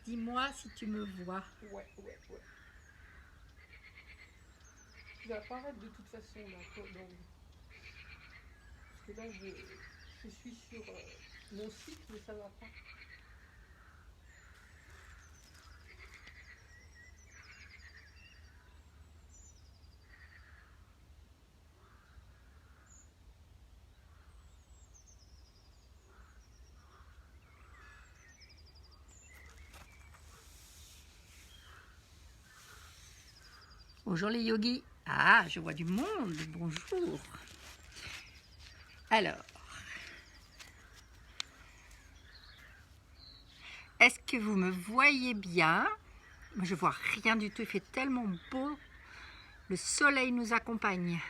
Dis-moi si tu me vois. Ouais. Tu vas apparaître de toute façon là, parce que là je suis sur mon site, mais ça va pas. Bonjour les yogis. Ah, je vois du monde. Bonjour. Alors, est-ce que vous me voyez bien? Je vois rien du tout. Il fait tellement beau. Le soleil nous accompagne.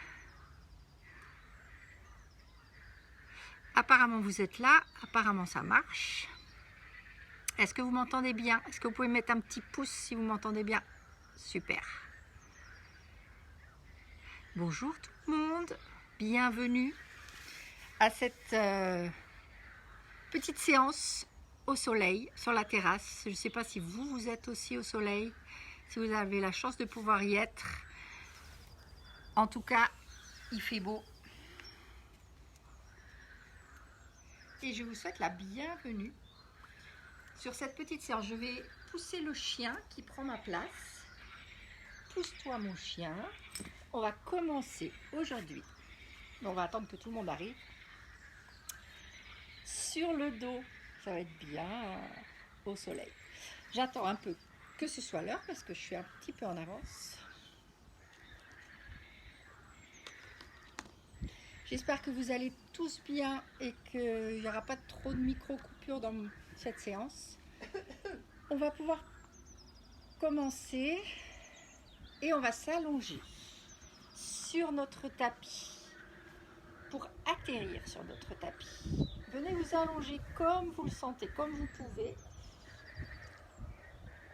Apparemment, vous êtes là. Apparemment, ça marche. Est-ce que vous m'entendez bien? Est-ce que vous pouvez mettre un petit pouce si vous m'entendez bien? Super. Bonjour tout le monde. Bienvenue à cette petite séance au soleil, sur la terrasse. Je ne sais pas si vous êtes aussi au soleil, si vous avez la chance de pouvoir y être. En tout cas, il fait beau. Et je vous souhaite la bienvenue sur cette petite séance. Je vais pousser le chien qui prend ma place. Pousse-toi mon chien. On va commencer aujourd'hui. On va attendre que tout le monde arrive. Sur le dos, ça va être bien au soleil. J'attends un peu que ce soit l'heure parce que je suis un petit peu en avance. J'espère que vous allez tous bien et qu'il n'y aura pas trop de micro-coupures dans cette séance. On va pouvoir commencer et on va s'allonger sur notre tapis pour atterrir sur notre tapis. Venez vous allonger comme vous le sentez, comme vous pouvez.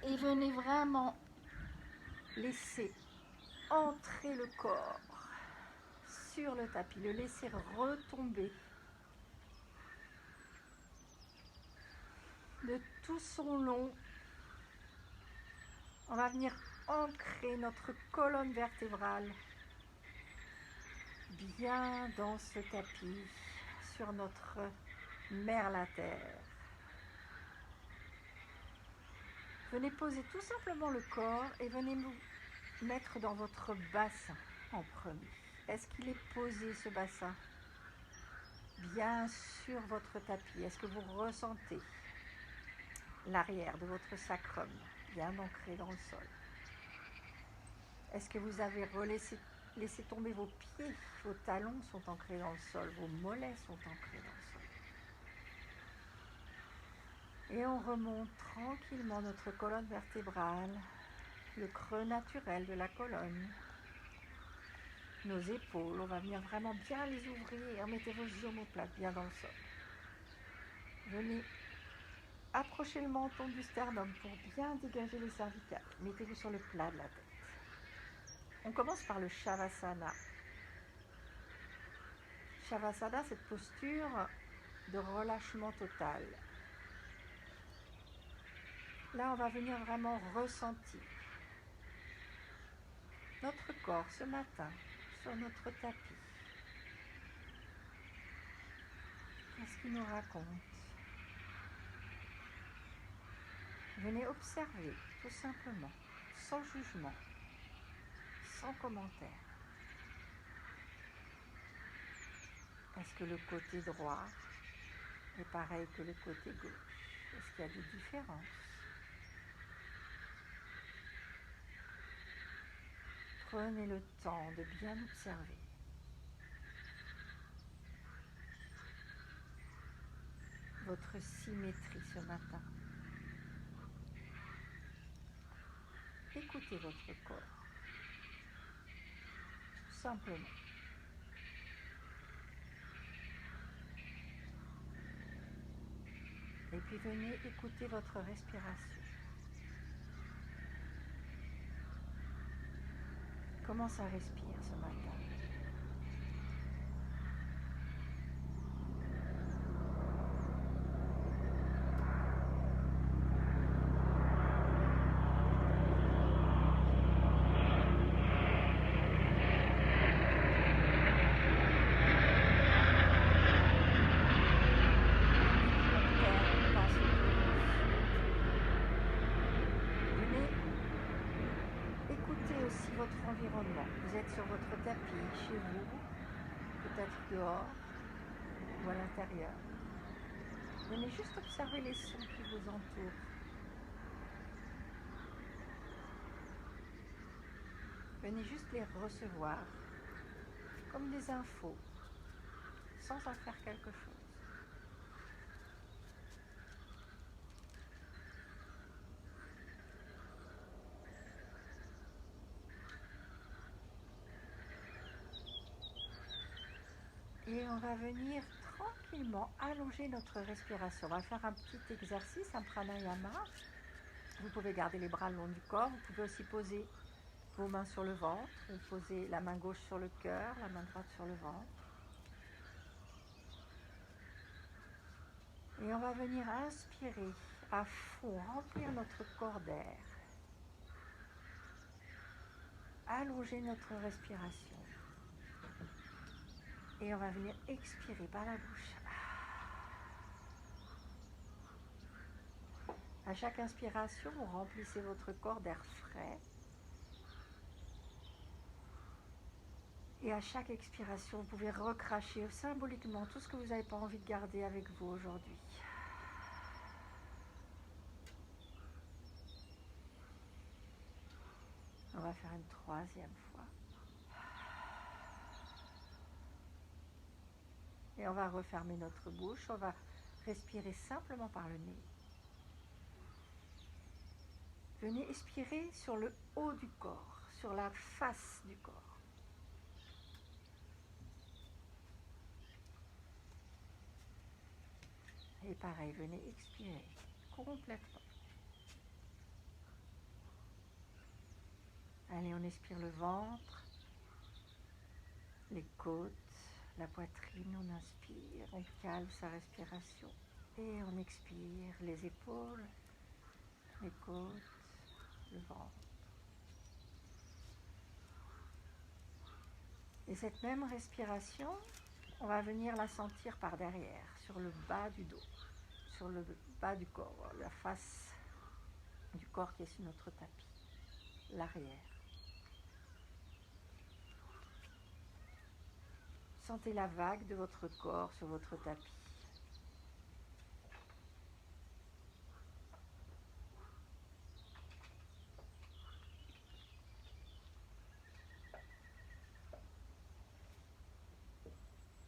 Et venez vraiment laisser entrer le corps sur le tapis, le laisser retomber de tout son long. On va venir ancrer notre colonne vertébrale bien dans ce tapis, sur notre mère la terre. Venez poser tout simplement le corps et venez nous mettre dans votre bassin en premier. Est-ce qu'il est posé ce bassin? Bien sur votre tapis. Est-ce que vous ressentez l'arrière de votre sacrum bien ancré dans le sol? Est-ce que vous avez laissé tomber vos pieds? Vos talons sont ancrés dans le sol, vos mollets sont ancrés dans le sol. Et on remonte tranquillement notre colonne vertébrale, le creux naturel de la colonne, nos épaules. On va venir vraiment bien les ouvrir. Mettez vos omoplates bien dans le sol. Venez approcher le menton du sternum pour bien dégager les cervicales. Mettez-vous sur le plat de la tête. On commence par le Shavasana. Shavasana, cette posture de relâchement total. Là, on va venir vraiment ressentir notre corps ce matin sur notre tapis. Qu'est-ce qu'il nous raconte? Venez observer, tout simplement, sans jugement, sans commentaire. Est-ce que le côté droit est pareil que le côté gauche? Est-ce qu'il y a des différences? Prenez le temps de bien observer. Votre symétrie ce matin. Écoutez votre corps, tout simplement. Et puis venez écouter votre respiration. Comment ça respire ce matin? environnement. Vous êtes sur votre tapis, chez vous, peut-être dehors ou à l'intérieur. Venez juste observer les sons qui vous entourent. Venez juste les recevoir comme des infos, sans en faire quelque chose. Et on va venir tranquillement allonger notre respiration. On va faire un petit exercice, un pranayama. Vous pouvez garder les bras le long du corps. Vous pouvez aussi poser vos mains sur le ventre. Vous posez la main gauche sur le cœur, la main droite sur le ventre. Et on va venir inspirer à fond, remplir notre corps d'air. Allonger notre respiration. Et on va venir expirer par la bouche. À chaque inspiration, vous remplissez votre corps d'air frais. Et à chaque expiration, vous pouvez recracher symboliquement tout ce que vous n'avez pas envie de garder avec vous aujourd'hui. On va faire une troisième fois. Et on va refermer notre bouche. On va respirer simplement par le nez. Venez expirer sur le haut du corps, sur la face du corps. Et pareil, venez expirer complètement. Allez, on expire le ventre, les côtes, la poitrine, on inspire, on calme sa respiration. Et on expire les épaules, les côtes, le ventre. Et cette même respiration, on va venir la sentir par derrière, sur le bas du dos, sur le bas du corps, la face du corps qui est sur notre tapis, l'arrière. Sentez la vague de votre corps sur votre tapis.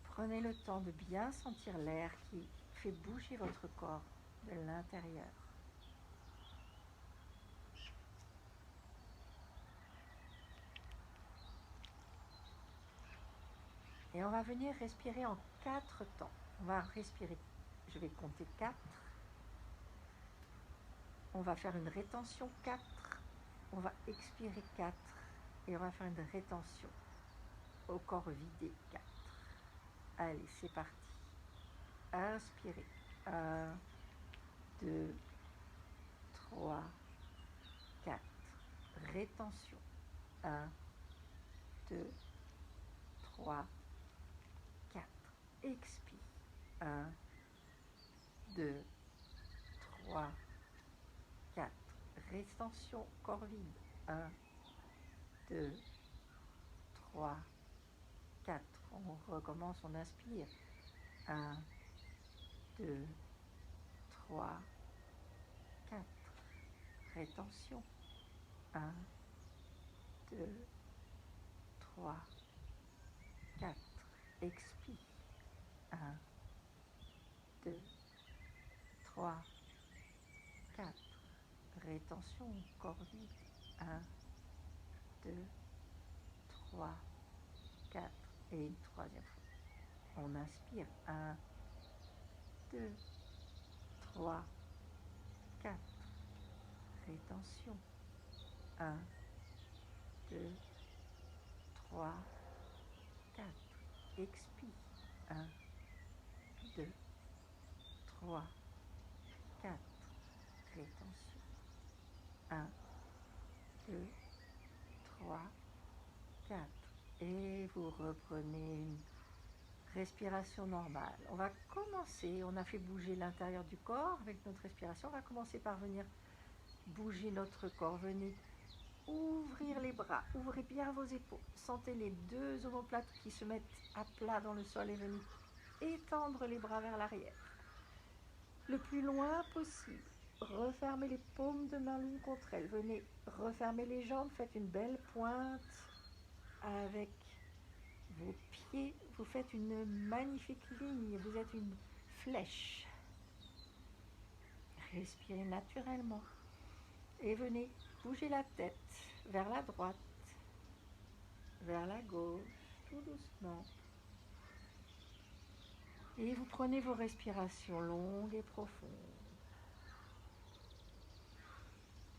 Prenez le temps de bien sentir l'air qui fait bouger votre corps de l'intérieur. Et on va venir respirer en 4 temps. On va respirer, je vais compter 4. On va faire une rétention 4. On va expirer 4. Et on va faire une rétention au corps vidé 4. Allez, c'est parti. Inspirez. 1, 2, 3, 4. Rétention. 1, 2, 3, 4. Expire. 1, 2, 3, 4. Rétention, corps vide. 1, 2, 3, 4. On recommence, on inspire. 1, 2, 3, 4. Rétention. 1, 2, 3, 4. Expire. 1, 2, 3, 4. Rétention, corps vide. 1, 2, 3, 4. Et une troisième fois. On inspire. 1, 2, 3, 4. Rétention. 1, 2, 3, 4. Expire. 1, 2, 3, 4. Rétention. 1, 2, 3, 4. Et vous reprenez une respiration normale. On va commencer, on a fait bouger l'intérieur du corps avec notre respiration. On va commencer par venir bouger notre corps. Venez ouvrir les bras, ouvrez bien vos épaules. Sentez les deux omoplates qui se mettent à plat dans le sol et venez étendre les bras vers l'arrière. Le plus loin possible. Refermez les paumes de main l'une contre elle. Venez refermer les jambes, faites une belle pointe avec vos pieds. Vous faites une magnifique ligne, vous êtes une flèche. Respirez naturellement et venez bouger la tête vers la droite, vers la gauche, tout doucement. Et vous prenez vos respirations longues et profondes.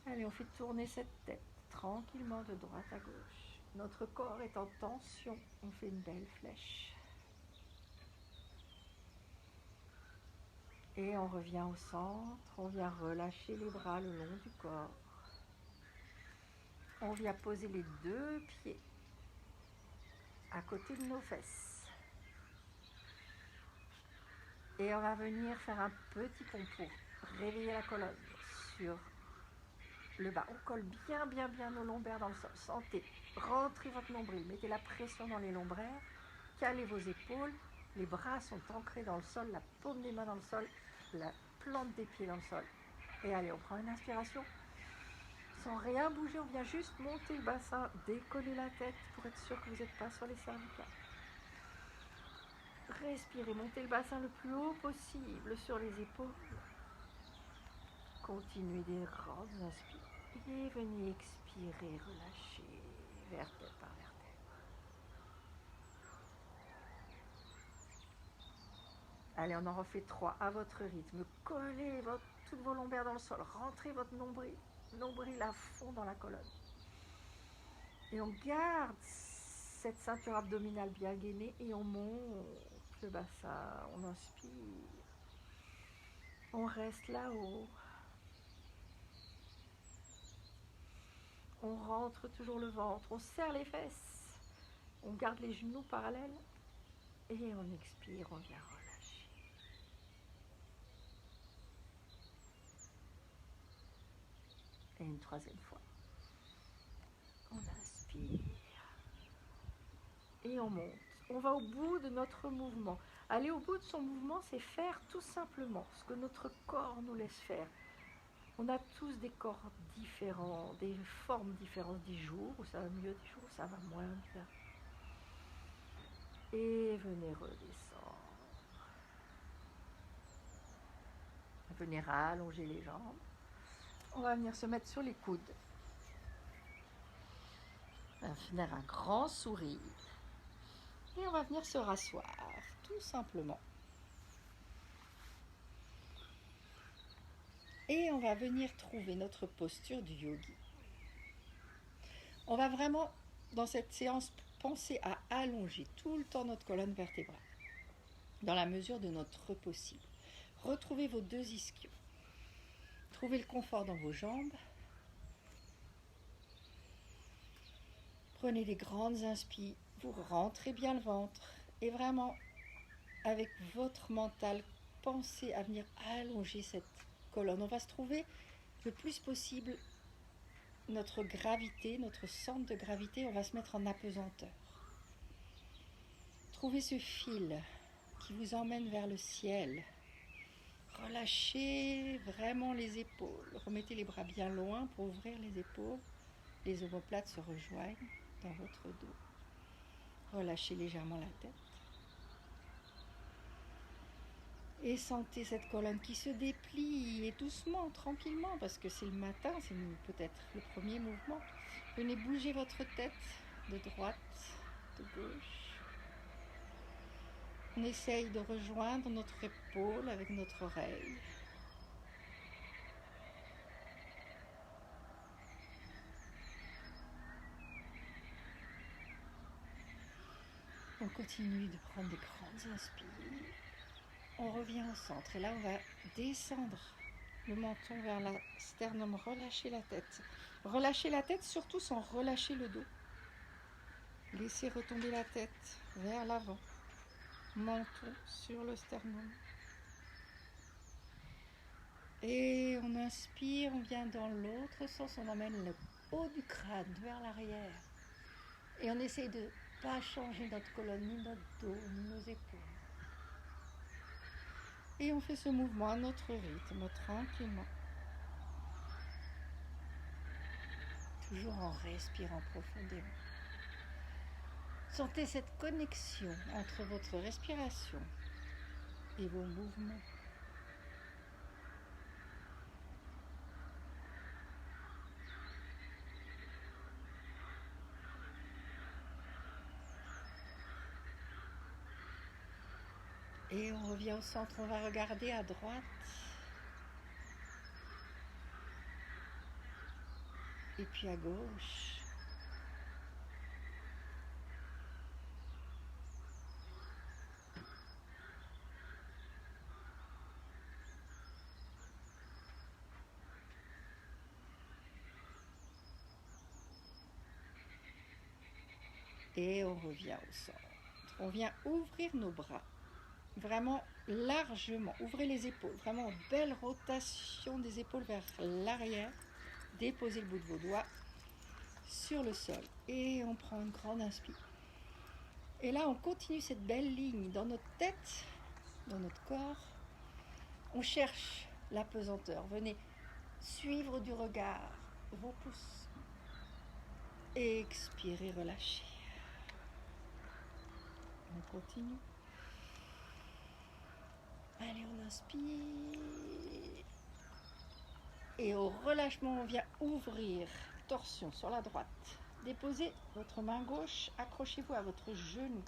Allez, on fait tourner cette tête tranquillement de droite à gauche. Notre corps est en tension, on fait une belle flèche. Et on revient au centre, on vient relâcher les bras le long du corps. On vient poser les deux pieds à côté de nos fesses. Et on va venir faire un petit pont pour réveiller la colonne sur le bas. On colle bien nos lombaires dans le sol. Sentez, rentrez votre nombril, mettez la pression dans les lombaires, calez vos épaules, les bras sont ancrés dans le sol, la paume des mains dans le sol, la plante des pieds dans le sol. Et allez, on prend une inspiration. Sans rien bouger, on vient juste monter le bassin, décoller la tête pour être sûr que vous n'êtes pas sur les cervicales. Respirez, montez le bassin le plus haut possible sur les épaules. Continuez des grandes inspirations et venez expirer, relâcher vertèbre par vertèbre. Allez, on en refait 3 à votre rythme. Collez toutes vos lombaires dans le sol, rentrez votre nombril à fond dans la colonne. Et on garde cette ceinture abdominale bien gainée et on monte le bassin, on inspire. On reste là-haut. On rentre toujours le ventre, on serre les fesses. On garde les genoux parallèles et on expire, on vient relâcher. Et une 3e fois. On inspire. Et on monte. On va au bout de notre mouvement. Aller au bout de son mouvement, c'est faire tout simplement ce que notre corps nous laisse faire. On a tous des corps différents, des formes différentes, des jours où ça va mieux, des jours où ça va moins bien. Et venez redescendre. Venez rallonger les jambes. On va venir se mettre sur les coudes. On va faire un grand sourire. Et on va venir se rasseoir, tout simplement. Et on va venir trouver notre posture du yogi. On va vraiment, dans cette séance, penser à allonger tout le temps notre colonne vertébrale, dans la mesure de notre possible. Retrouvez vos 2 ischions. Trouvez le confort dans vos jambes. Prenez des grandes inspirations, vous rentrez bien le ventre et vraiment, avec votre mental, pensez à venir allonger cette colonne. On va se trouver le plus possible notre gravité, notre centre de gravité, on va se mettre en apesanteur. Trouvez ce fil qui vous emmène vers le ciel. Relâchez vraiment les épaules. Remettez les bras bien loin pour ouvrir les épaules. Les omoplates se rejoignent dans votre dos. Relâchez légèrement la tête. Et sentez cette colonne qui se déplie, et doucement, tranquillement, parce que c'est le matin, c'est peut-être le premier mouvement. Venez bouger votre tête de droite, de gauche. On essaye de rejoindre notre épaule avec notre oreille. On continue de prendre des grandes inspirations. On revient au centre et là on va descendre le menton vers la sternum, relâcher la tête. Relâchez la tête surtout sans relâcher le dos. Laissez retomber la tête vers l'avant. Menton sur le sternum. Et on inspire, on vient dans l'autre sens, on emmène le haut du crâne, vers l'arrière. Et on essaye de ne pas changer notre colonne, ni notre dos, ni nos épaules. Et on fait ce mouvement à notre rythme, tranquillement. Toujours en respirant profondément. Sentez cette connexion entre votre respiration et vos mouvements. Et on revient au centre, on va regarder à droite. Et puis à gauche. Et on revient au centre. On vient ouvrir nos bras. Vraiment largement. Ouvrez les épaules. Vraiment belle rotation des épaules vers l'arrière. Déposez le bout de vos doigts sur le sol. Et on prend une grande inspire. Et là, on continue cette belle ligne dans notre tête, dans notre corps. On cherche la pesanteur. Venez suivre du regard vos pouces. Expirez, relâchez. On continue. Allez, on inspire. Et au relâchement, on vient ouvrir. Torsion sur la droite. Déposez votre main gauche. Accrochez-vous à votre genou.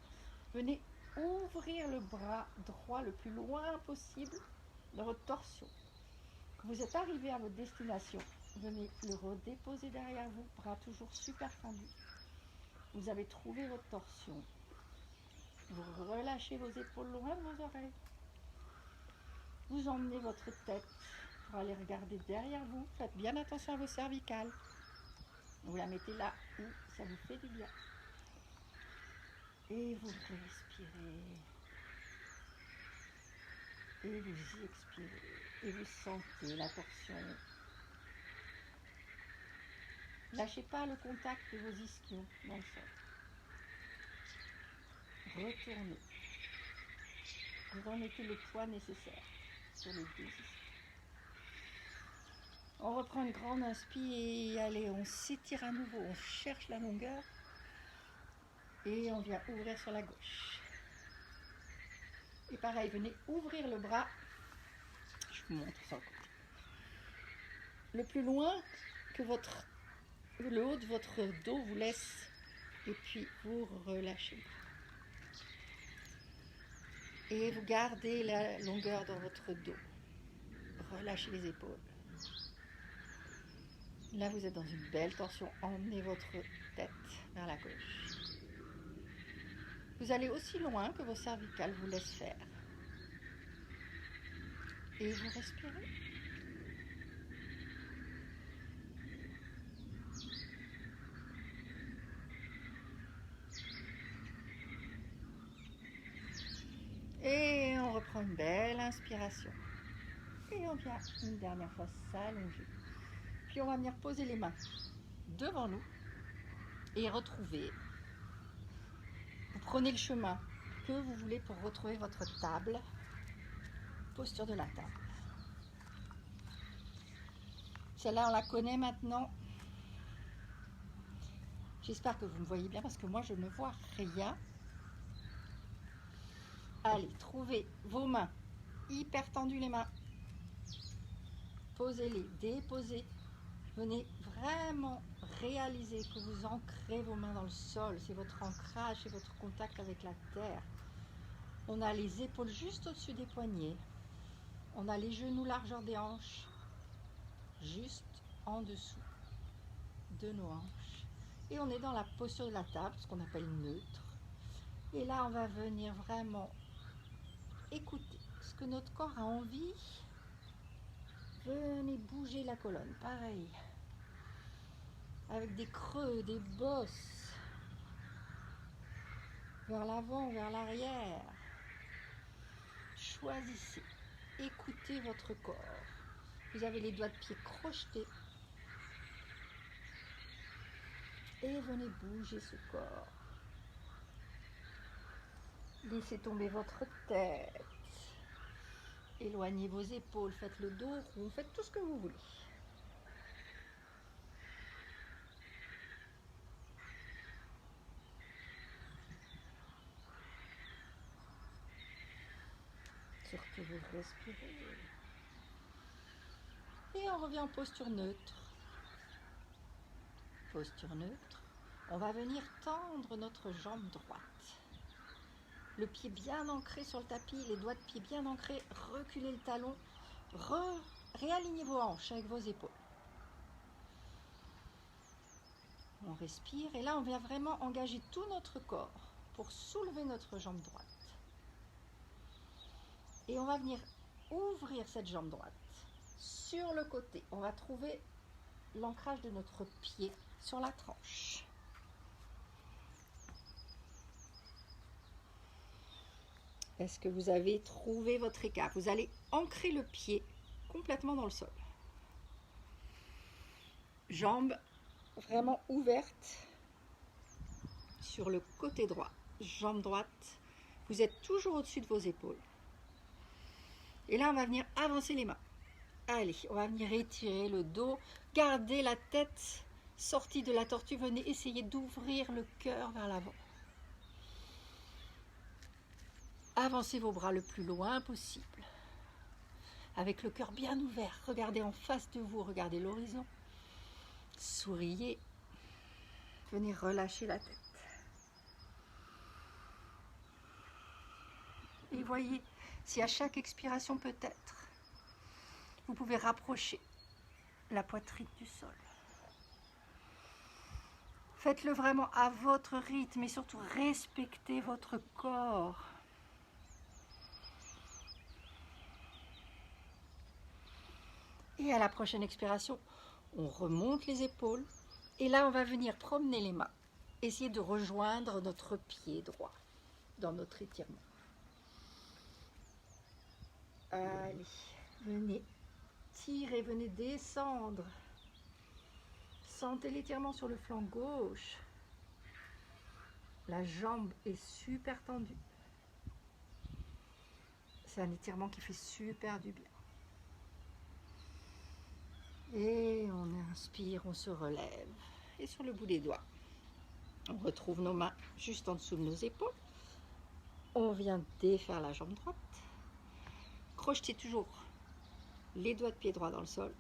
Venez ouvrir le bras droit le plus loin possible dans votre torsion. Quand vous êtes arrivé à votre destination, venez le redéposer derrière vous. Bras toujours super tendus. Vous avez trouvé votre torsion. Vous relâchez vos épaules loin de vos oreilles. Vous emmenez votre tête pour aller regarder derrière vous. Faites bien attention à vos cervicales. Vous la mettez là où ça vous fait du bien. Et vous respirez. Et vous y expirez. Et vous sentez la torsion. Lâchez pas le contact de vos ischions dans le sol. Retournez. Remettez le poids nécessaire sur les deux ischions. On reprend une grande inspire et allez, on s'étire à nouveau, on cherche la longueur et on vient ouvrir sur la gauche. Et pareil, venez ouvrir le bras, je vous montre ça. Le plus loin que le haut de votre dos vous laisse et puis vous relâchez. Et vous gardez la longueur dans votre dos. Relâchez les épaules. Là, vous êtes dans une belle torsion. Emmenez votre tête vers la gauche. Vous allez aussi loin que vos cervicales vous laissent faire. Et vous respirez. Et on reprend une belle inspiration. Et on vient une dernière fois s'allonger. Puis on va venir poser les mains devant nous et retrouver. Vous prenez le chemin que vous voulez pour retrouver votre table. Posture de la table. Celle-là, on la connaît maintenant. J'espère que vous me voyez bien parce que moi, je ne vois rien. Allez, trouvez vos mains. Hyper tendues les mains. Posez-les, déposez. Venez vraiment réaliser que vous ancrez vos mains dans le sol. C'est votre ancrage, c'est votre contact avec la terre. On a les épaules juste au-dessus des poignets. On a les genoux largeur des hanches, juste en dessous de nos hanches. Et on est dans la posture de la table, ce qu'on appelle neutre. Et là, on va venir vraiment écouter ce que notre corps a envie. Venez bouger la colonne, pareil. Avec des creux, des bosses. Vers l'avant, vers l'arrière. Choisissez. Écoutez votre corps. Vous avez les doigts de pied crochetés. et venez bouger ce corps. Laissez tomber votre tête. Éloignez vos épaules, faites le dos rond, faites tout ce que vous voulez. Surtout vous respirez. Et on revient en posture neutre. Posture neutre. On va venir tendre notre jambe droite. Le pied bien ancré sur le tapis, les doigts de pied bien ancrés. Reculez le talon. Réalignez vos hanches avec vos épaules. On respire et là on vient vraiment engager tout notre corps pour soulever notre jambe droite. Et on va venir ouvrir cette jambe droite sur le côté. On va trouver l'ancrage de notre pied sur la tranche. Est-ce que vous avez trouvé votre écart? Vous allez ancrer le pied complètement dans le sol. Jambes vraiment ouvertes sur le côté droit. Jambe droite. Vous êtes toujours au-dessus de vos épaules. Et là, on va venir avancer les mains. Allez, on va venir étirer le dos. Gardez la tête sortie de la tortue. Venez essayer d'ouvrir le cœur vers l'avant. Avancez vos bras le plus loin possible. Avec le cœur bien ouvert. Regardez en face de vous. Regardez l'horizon. Souriez. Venez relâcher la tête. Et voyez si à chaque expiration peut-être, vous pouvez rapprocher la poitrine du sol. Faites-le vraiment à votre rythme et surtout respectez votre corps. Et à la prochaine expiration, on remonte les épaules. Et là, on va venir promener les mains. Essayer de rejoindre notre pied droit dans notre étirement. Allez, venez tirer, venez descendre. Sentez l'étirement sur le flanc gauche. La jambe est super tendue. C'est un étirement qui fait super du bien. Et on inspire, on se relève. Et sur le bout des doigts, on retrouve nos mains juste en dessous de nos épaules. On vient défaire la jambe droite. Crochetez toujours les doigts de pied droit dans le sol.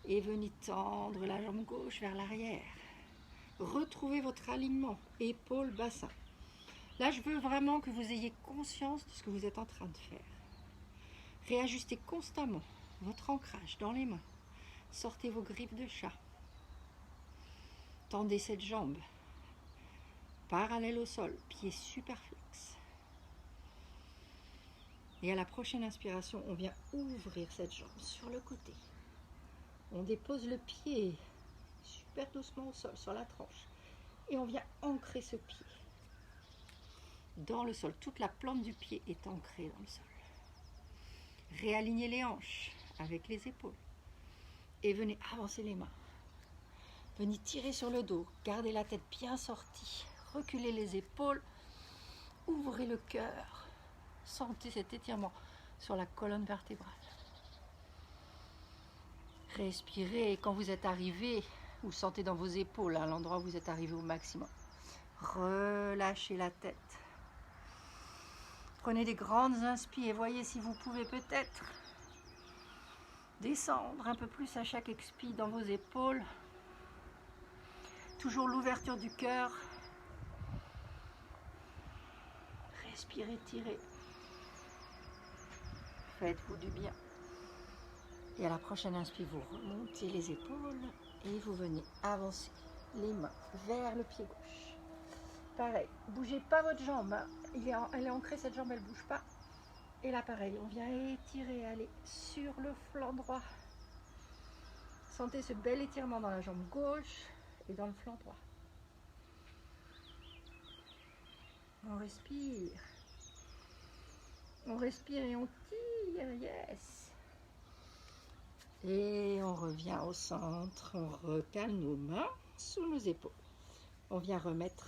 Et venez tendre la jambe gauche vers l'arrière. Retrouvez votre alignement, épaules, bassin. Là, je veux vraiment que vous ayez conscience de ce que vous êtes en train de faire. Réajustez constamment votre ancrage dans les mains. Sortez vos griffes de chat. Tendez cette jambe. Parallèle au sol, pied super flex. Et à la prochaine inspiration, on vient ouvrir cette jambe sur le côté. On dépose le pied super doucement au sol, sur la tranche. Et on vient ancrer ce pied dans le sol. Toute la plante du pied est ancrée dans le sol. Réalignez les hanches avec les épaules. Et venez avancer les mains. Venez tirer sur le dos. Gardez la tête bien sortie. Reculez les épaules. Ouvrez le cœur. Sentez cet étirement sur la colonne vertébrale. Respirez et quand vous êtes arrivé, vous sentez dans vos épaules, à l'endroit où vous êtes arrivé au maximum. Relâchez la tête. Prenez des grandes inspires et voyez si vous pouvez peut-être descendre un peu plus à chaque expire dans vos épaules. Toujours l'ouverture du cœur. Respirez, tirez. Faites-vous du bien. Et à la prochaine inspire, vous remontez les épaules et vous venez avancer les mains vers le pied gauche. Pareil, bougez pas votre jambe. Hein. Elle est ancrée, cette jambe, elle ne bouge pas. Et là, pareil, on vient étirer, aller sur le flanc droit. Sentez ce bel étirement dans la jambe gauche et dans le flanc droit. On respire. On respire et on tire, yes. Et on revient au centre, on recale nos mains sous nos épaules. On vient remettre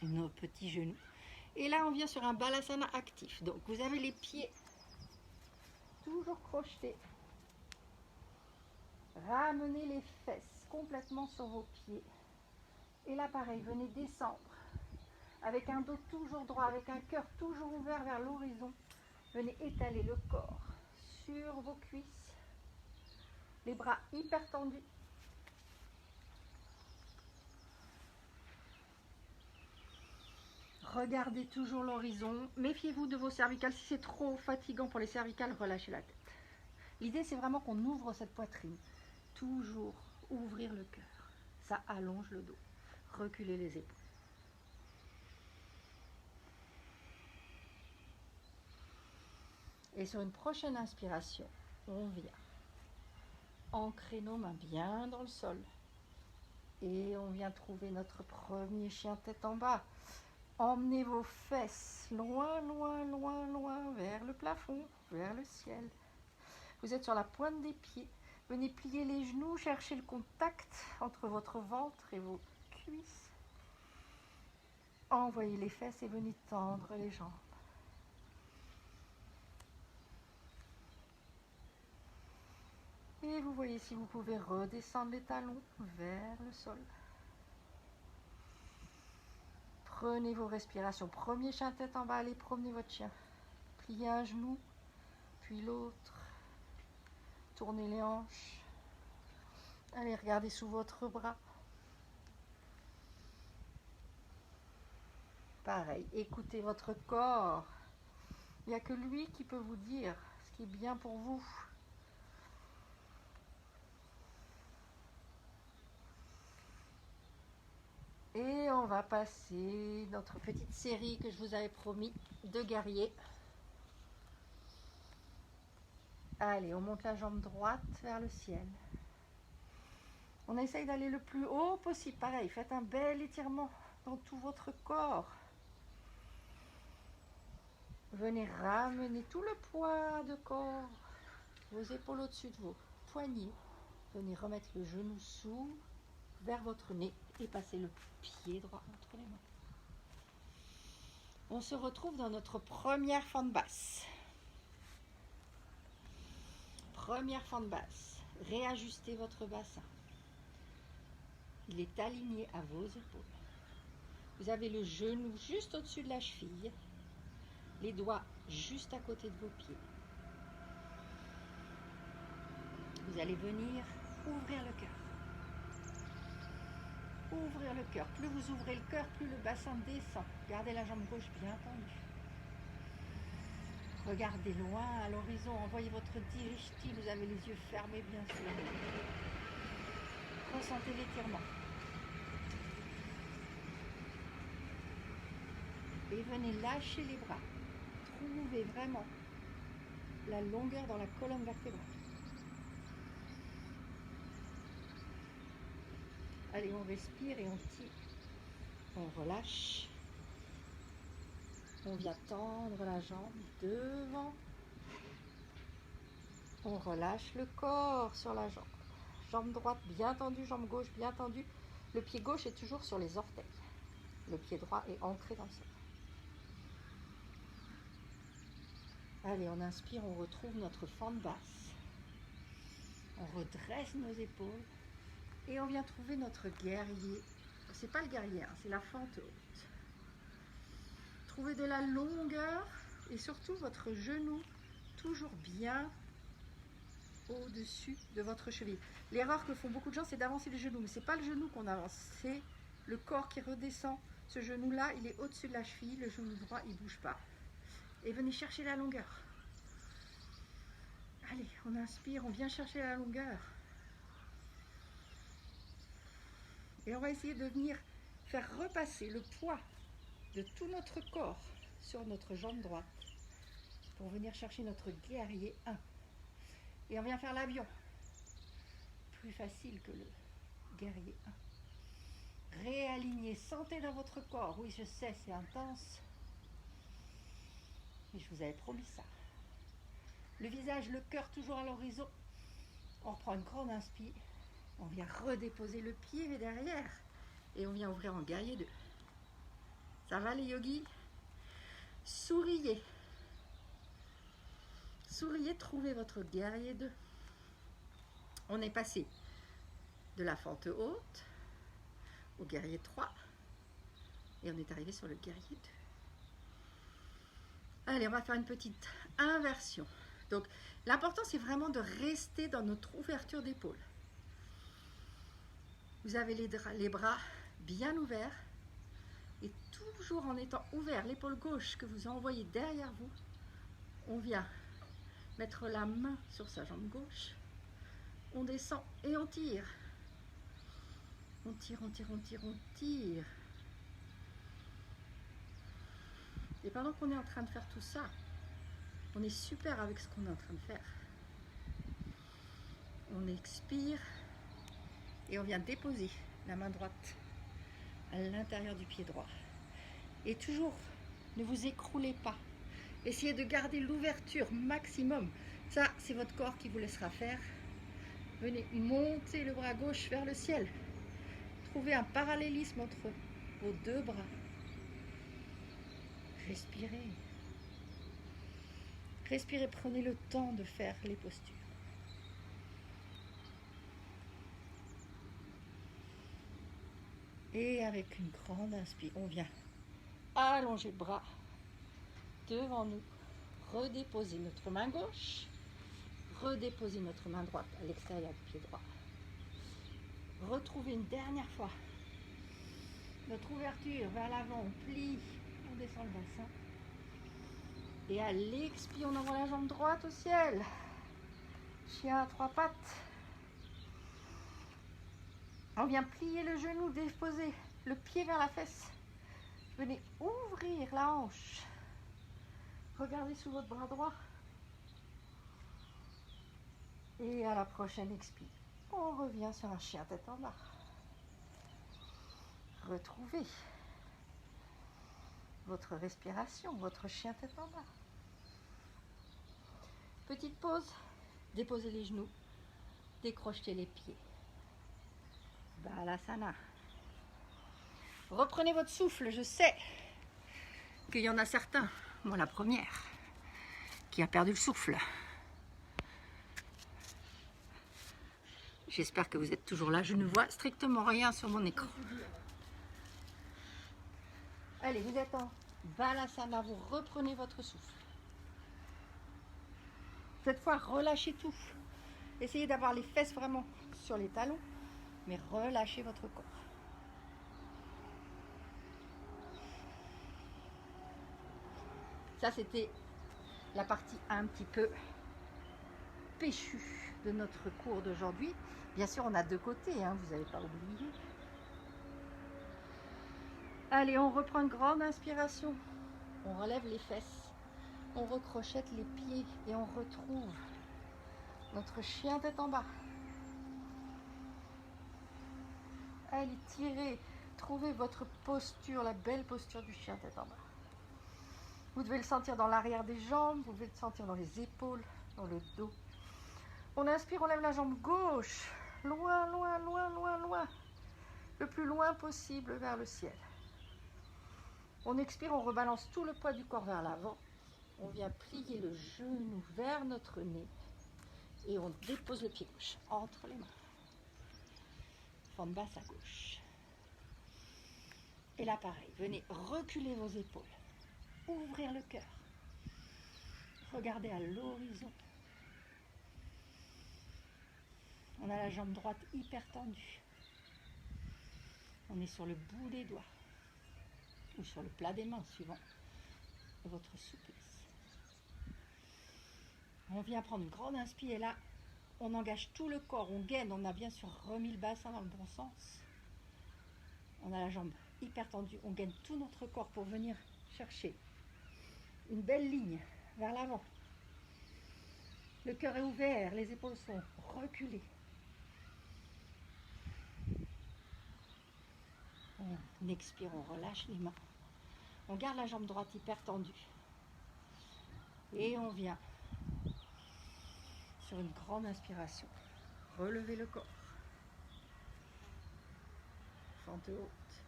nos petits genoux. Et là, on vient sur un balasana actif. Donc, vous avez les pieds toujours crochetés. Ramenez les fesses complètement sur vos pieds. Et là, pareil, venez descendre. Avec un dos toujours droit, avec un cœur toujours ouvert vers l'horizon. Venez étaler le corps sur vos cuisses. Les bras hyper tendus. Regardez toujours l'horizon. Méfiez-vous de vos cervicales. Si c'est trop fatigant pour les cervicales, relâchez la tête. L'idée, c'est vraiment qu'on ouvre cette poitrine. Toujours ouvrir le cœur. Ça allonge le dos. Reculez les épaules. Et sur une prochaine inspiration, on vient ancrer nos mains bien dans le sol. Et on vient trouver notre premier chien tête en bas. Emmenez vos fesses loin, loin, loin, loin vers le plafond, vers le ciel. Vous êtes sur la pointe des pieds. Venez plier les genoux, chercher le contact entre votre ventre et vos cuisses. Envoyez les fesses et venez tendre les jambes. Et vous voyez si vous pouvez redescendre les talons vers le sol. Prenez vos respirations. Premier chien tête en bas, allez promener votre chien. Pliez un genou, puis l'autre. Tournez les hanches. Allez, regardez sous votre bras. Pareil, écoutez votre corps. Il n'y a que lui qui peut vous dire ce qui est bien pour vous. Et on va passer notre petite série que je vous avais promis de guerriers. Allez, on monte la jambe droite vers le ciel. On essaye d'aller le plus haut possible. Pareil, faites un bel étirement dans tout votre corps. Venez ramener tout le poids de corps, vos épaules au-dessus de vos poignets. Venez remettre le genou sous, vers votre nez et passez le pied droit entre les mains. On se retrouve dans notre première fente basse. Première fente basse. Réajustez votre bassin. Il est aligné à vos épaules. Vous avez le genou juste au-dessus de la cheville. Les doigts juste à côté de vos pieds. Vous allez venir ouvrir le cœur. Ouvrir le cœur. Plus vous ouvrez le cœur, plus le bassin descend. Gardez la jambe gauche bien tendue. Regardez loin à l'horizon. Envoyez votre dirishti. Vous avez les yeux fermés bien sûr. Ressentez l'étirement. Et venez lâcher les bras. Trouvez vraiment la longueur dans la colonne vertébrale. Allez, on respire et on tire. On relâche. On vient tendre la jambe devant. On relâche le corps sur la jambe. Jambe droite bien tendue, jambe gauche bien tendue. Le pied gauche est toujours sur les orteils. Le pied droit est ancré dans le sol. Allez, on inspire, on retrouve notre fente basse. On redresse nos épaules. Et on vient trouver notre guerrier. C'est pas le guerrier, hein, c'est la fente haute. Trouvez de la longueur et surtout votre genou toujours bien au-dessus de votre cheville. L'erreur que font beaucoup de gens, c'est d'avancer le genou. Mais ce n'est pas le genou qu'on avance, c'est le corps qui redescend. Ce genou-là, il est au-dessus de la cheville. Le genou droit, il ne bouge pas. Et venez chercher la longueur. Allez, on inspire, on vient chercher la longueur. Et on va essayer de venir faire repasser le poids de tout notre corps sur notre jambe droite pour venir chercher notre guerrier 1. Et on vient faire l'avion. Plus facile que le guerrier 1. Réalignez, sentez dans votre corps. Oui, je sais, c'est intense. Mais je vous avais promis ça. Le visage, le cœur toujours à l'horizon. On reprend une grande inspire. On vient redéposer le pied derrière. Et on vient ouvrir en guerrier 2. Ça va les yogis? Souriez. Souriez, trouvez votre guerrier 2. On est passé de la fente haute au guerrier 3 et on est arrivé sur le guerrier 2. Allez, on va faire une petite inversion. Donc, l'important, c'est vraiment de rester dans notre ouverture d'épaule. Vous avez les bras bien ouverts et toujours en étant ouvert, l'épaule gauche que vous envoyez derrière vous, on vient mettre la main sur sa jambe gauche, on descend et on tire. On tire, on tire, on tire, on tire. Et pendant qu'on est en train de faire tout ça, on est super avec ce qu'on est en train de faire. On expire et on vient déposer la main droite à l'intérieur du pied droit. Et toujours, ne vous écroulez pas. Essayez de garder l'ouverture maximum. Ça, c'est votre corps qui vous laissera faire. Venez monter le bras gauche vers le ciel. Trouvez un parallélisme entre vos deux bras. Respirez. Respirez, prenez le temps de faire les postures. Et avec une grande inspire, on vient allonger le bras devant nous. Redéposer notre main gauche. Redéposer notre main droite à l'extérieur du pied droit. Retrouver une dernière fois notre ouverture vers l'avant. On plie, on descend le bassin. Et à l'expire, on envoie la jambe droite au ciel. Chien à 3 pattes. On vient plier le genou, déposer le pied vers la fesse. Venez ouvrir la hanche. Regardez sous votre bras droit. Et à la prochaine expire, on revient sur un chien tête en bas. Retrouvez votre respiration, votre chien tête en bas. Petite pause, déposez les genoux, décrochez les pieds. Balasana. Reprenez votre souffle, je sais qu'il y en a certains, moi la première, qui a perdu le souffle. J'espère que vous êtes toujours là, je ne vois strictement rien sur mon écran. Allez, vous êtes en Balasana, vous reprenez votre souffle. Cette fois, relâchez tout. Essayez d'avoir les fesses vraiment sur les talons, mais relâchez votre corps. Ça, c'était la partie un petit peu péchue de notre cours d'aujourd'hui. Bien sûr, on a deux côtés, hein, vous n'avez pas oublié. Allez, on reprend une grande inspiration. On relève les fesses, on recrochette les pieds et on retrouve notre chien tête en bas. Allez, tirez, trouvez votre posture, la belle posture du chien tête en bas. Vous devez le sentir dans l'arrière des jambes, vous devez le sentir dans les épaules, dans le dos. On inspire, on lève la jambe gauche, loin, loin, loin, loin, loin, le plus loin possible vers le ciel. On expire, on rebalance tout le poids du corps vers l'avant. On vient plier le genou vers notre nez et on dépose le pied gauche entre les mains. Fente basse à gauche. Et là, pareil, venez reculer vos épaules, ouvrir le cœur, regardez à l'horizon. On a la jambe droite hyper tendue. On est sur le bout des doigts ou sur le plat des mains, suivant votre souplesse. On vient prendre une grande inspire et là, on engage tout le corps, on gaine, on a bien sûr remis le bassin dans le bon sens. On a la jambe hyper tendue, on gaine tout notre corps pour venir chercher une belle ligne vers l'avant. Le cœur est ouvert, les épaules sont reculées. On expire, on relâche les mains. On garde la jambe droite hyper tendue. Et on vient sur une grande inspiration. Relevez le corps. fente haute.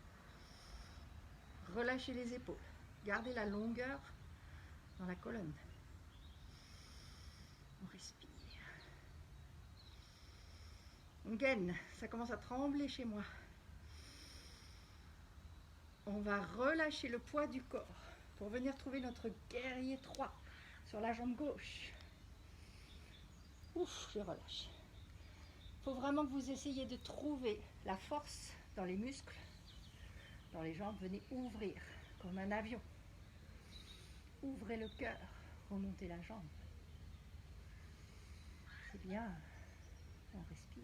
Relâchez les épaules. Gardez la longueur dans la colonne. On respire. On gaine. Ça commence à trembler chez moi. On va relâcher le poids du corps pour venir trouver notre guerrier 3 sur la jambe gauche. Ouf, je relâche. Il faut vraiment que vous essayiez de trouver la force dans les muscles, dans les jambes. Venez ouvrir comme un avion. Ouvrez le cœur, remontez la jambe. C'est bien. On respire.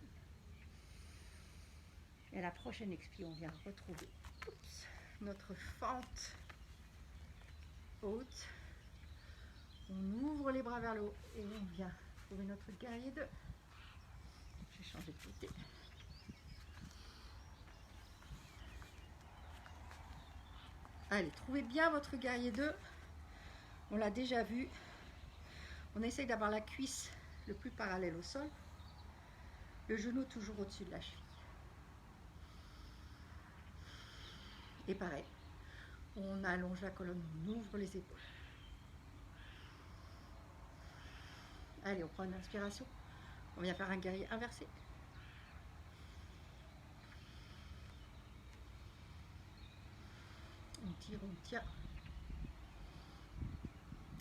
Et à la prochaine expire, on vient retrouver notre fente haute. On ouvre les bras vers le haut et on vient trouver notre guerrier 2. Je vais changer de côté. Allez, trouvez bien votre guerrier 2. On l'a déjà vu. On essaye d'avoir la cuisse le plus parallèle au sol. Le genou toujours au-dessus de la cheville. Et pareil, on allonge la colonne, on ouvre les épaules. Allez, on prend une inspiration. On vient faire un guerrier inversé. On tire, on tient.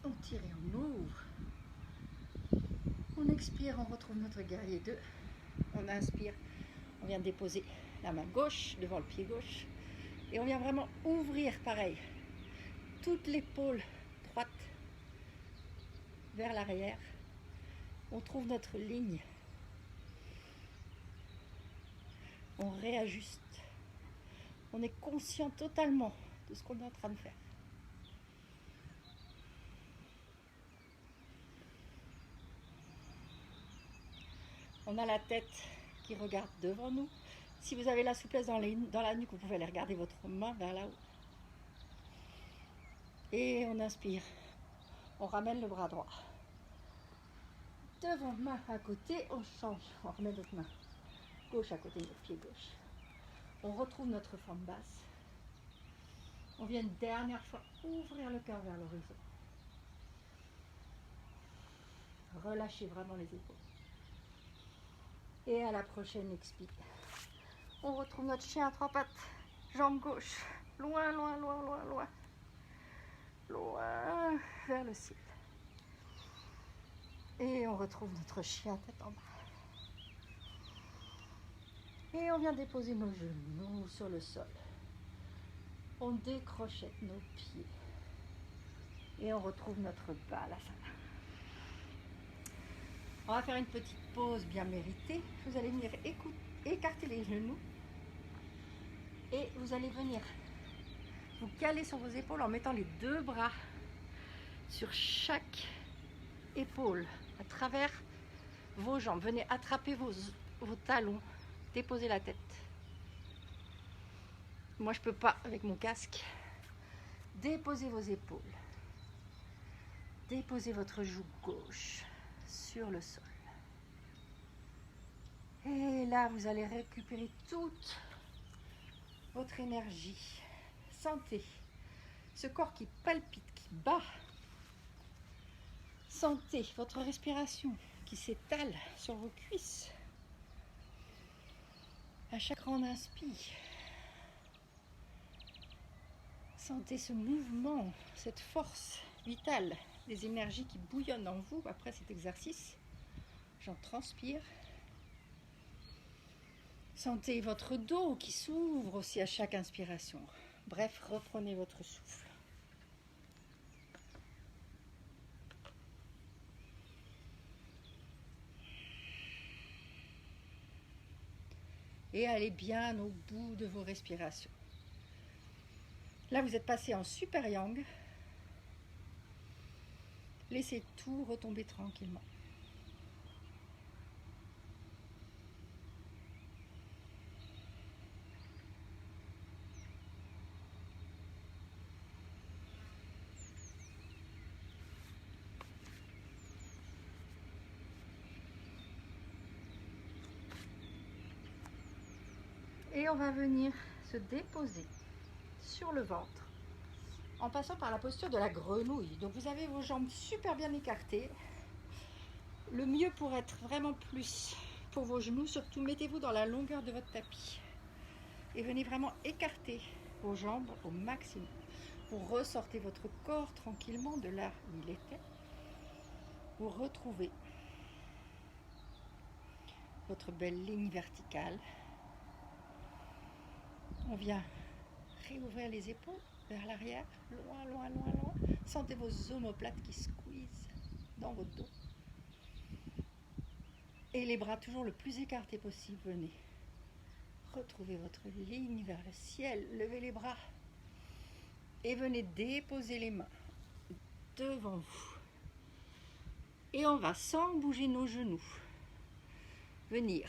On tire et on ouvre. On expire, on retrouve notre guerrier 2. On inspire, on vient déposer la main gauche devant le pied gauche. Et on vient vraiment ouvrir, pareil, toute l'épaule droite vers l'arrière. On trouve notre ligne. On réajuste. On est conscient totalement de ce qu'on est en train de faire. On a la tête qui regarde devant nous. Si vous avez la souplesse dans la nuque, vous pouvez aller regarder votre main vers là-haut. Et on inspire. On ramène le bras droit. Devant, main à côté, on change. On remet notre main gauche à côté de notre pied gauche. On retrouve notre forme basse. On vient une dernière fois ouvrir le cœur vers l'horizon. Relâchez vraiment les épaules. Et à la prochaine expire. On retrouve notre chien à 3 pattes. Jambe gauche. Loin, loin, loin, loin, loin. Loin vers le ciel. Et on retrouve notre chien tête en bas. Et on vient déposer nos genoux sur le sol. On décrochette nos pieds. Et on retrouve notre balasana. On va faire une petite pause bien méritée. Vous allez venir écarter les genoux. Et vous allez venir vous caler sur vos épaules en mettant les 2 bras sur chaque épaule, à travers vos jambes. Venez attraper vos talons, déposez la tête. Moi, je ne peux pas avec mon casque. Déposez vos épaules. Déposez votre joue gauche sur le sol. Et là, vous allez récupérer toute votre énergie. Sentez ce corps qui palpite, qui bat. Sentez votre respiration qui s'étale sur vos cuisses. À chaque grande inspire, sentez ce mouvement, cette force vitale, des énergies qui bouillonnent en vous après cet exercice. J'en transpire. Sentez votre dos qui s'ouvre aussi à chaque inspiration. Bref, reprenez votre souffle. Et allez bien au bout de vos respirations. Là, vous êtes passé en super yang. Laissez tout retomber tranquillement. Et on va venir se déposer sur le ventre en passant par la posture de la grenouille. Donc vous avez vos jambes super bien écartées. Le mieux pour être vraiment plus pour vos genoux, surtout mettez-vous dans la longueur de votre tapis. Et venez vraiment écarter vos jambes au maximum. Vous ressortez votre corps tranquillement de là où il était. Vous retrouvez votre belle ligne verticale. On vient réouvrir les épaules vers l'arrière, loin, loin, loin, loin. Sentez vos omoplates qui squeezent dans votre dos. Et les bras toujours le plus écartés possible. Venez retrouver votre ligne vers le ciel. Levez les bras. Et venez déposer les mains devant vous. Et on va, sans bouger nos genoux, venir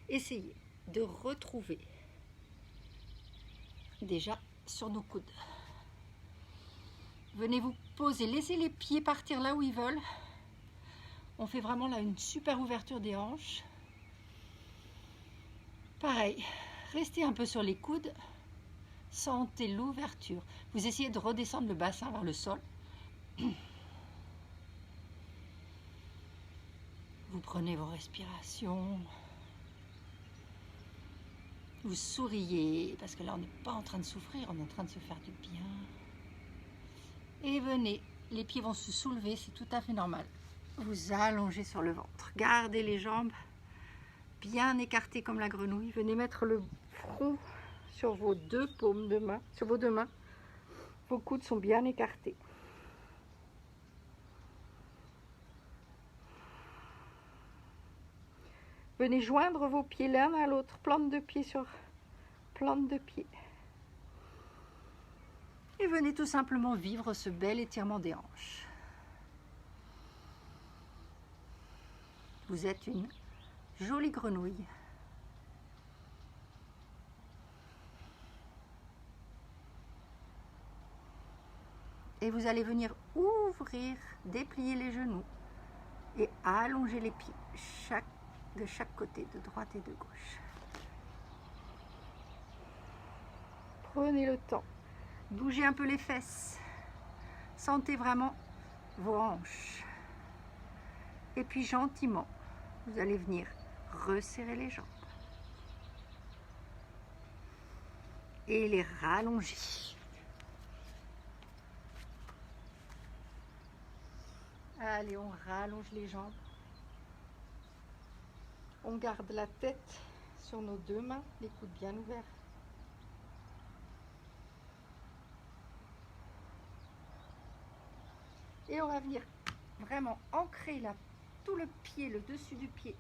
essayer de retrouver déjà sur nos coudes. Venez vous poser, laissez les pieds partir là où ils veulent. On fait vraiment là une super ouverture des hanches. Pareil, restez un peu sur les coudes. Sentez l'ouverture. Vous essayez de redescendre le bassin vers le sol. Vous prenez vos respirations. Vous souriez, parce que là, on n'est pas en train de souffrir, on est en train de se faire du bien. Et venez, les pieds vont se soulever, c'est tout à fait normal. Vous allongez sur le ventre. Gardez les jambes bien écartées comme la grenouille. Venez mettre le front sur vos deux paumes de main, sur vos deux mains. Vos coudes sont bien écartés. Venez joindre vos pieds l'un à l'autre, plante de pied sur plante de pied. Et venez tout simplement vivre ce bel étirement des hanches. Vous êtes une jolie grenouille. Et vous allez venir ouvrir, déplier les genoux et allonger les pieds de chaque côté, de droite et de gauche. Prenez le temps. Bougez un peu les fesses. Sentez vraiment vos hanches. Et puis gentiment, vous allez venir resserrer les jambes. Et les rallonger. Allez, on rallonge les jambes. On garde la tête sur nos deux mains, les coudes bien ouverts. Et on va venir vraiment ancrer là, tout le pied, le dessus du pied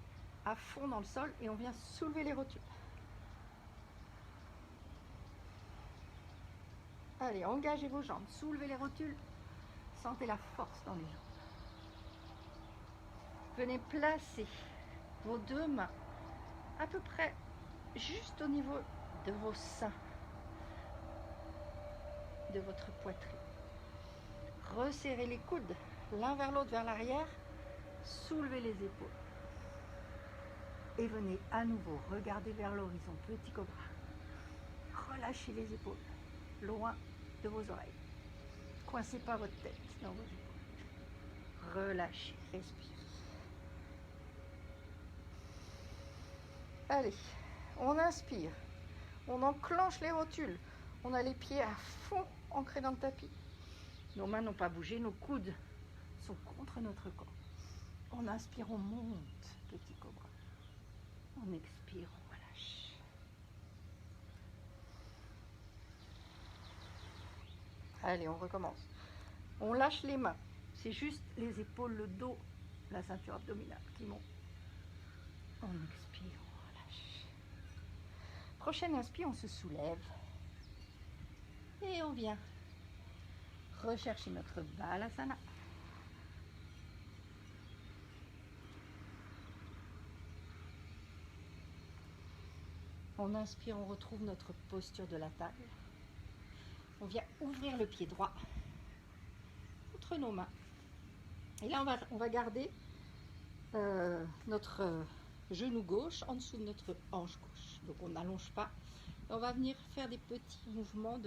à fond dans le sol et on vient soulever les rotules. Allez, engagez vos jambes, soulevez les rotules, sentez la force dans les jambes. Venez placer vos deux mains à peu près juste au niveau de vos seins, de votre poitrine. Resserrez les coudes l'un vers l'autre vers l'arrière, soulevez les épaules. Et venez à nouveau regarder vers l'horizon, petit cobra. Relâchez les épaules, loin de vos oreilles. Coincez pas votre tête dans vos épaules. Relâchez, respirez. Allez, on inspire, on enclenche les rotules, on a les pieds à fond ancrés dans le tapis. Nos mains n'ont pas bougé, nos coudes sont contre notre corps. On inspire, on monte, petit cobra. On expire, on relâche. Allez, on recommence. On lâche les mains, c'est juste les épaules, le dos, la ceinture abdominale qui monte. On expire, on relâche. Prochaine inspire, on se soulève. Et on vient rechercher notre Balasana. On inspire, on retrouve notre posture de la table. On vient ouvrir le pied droit entre nos mains. Et là, on va garder notre genou gauche en dessous de notre hanche gauche. Donc on n'allonge pas, Et on va venir faire des petits mouvements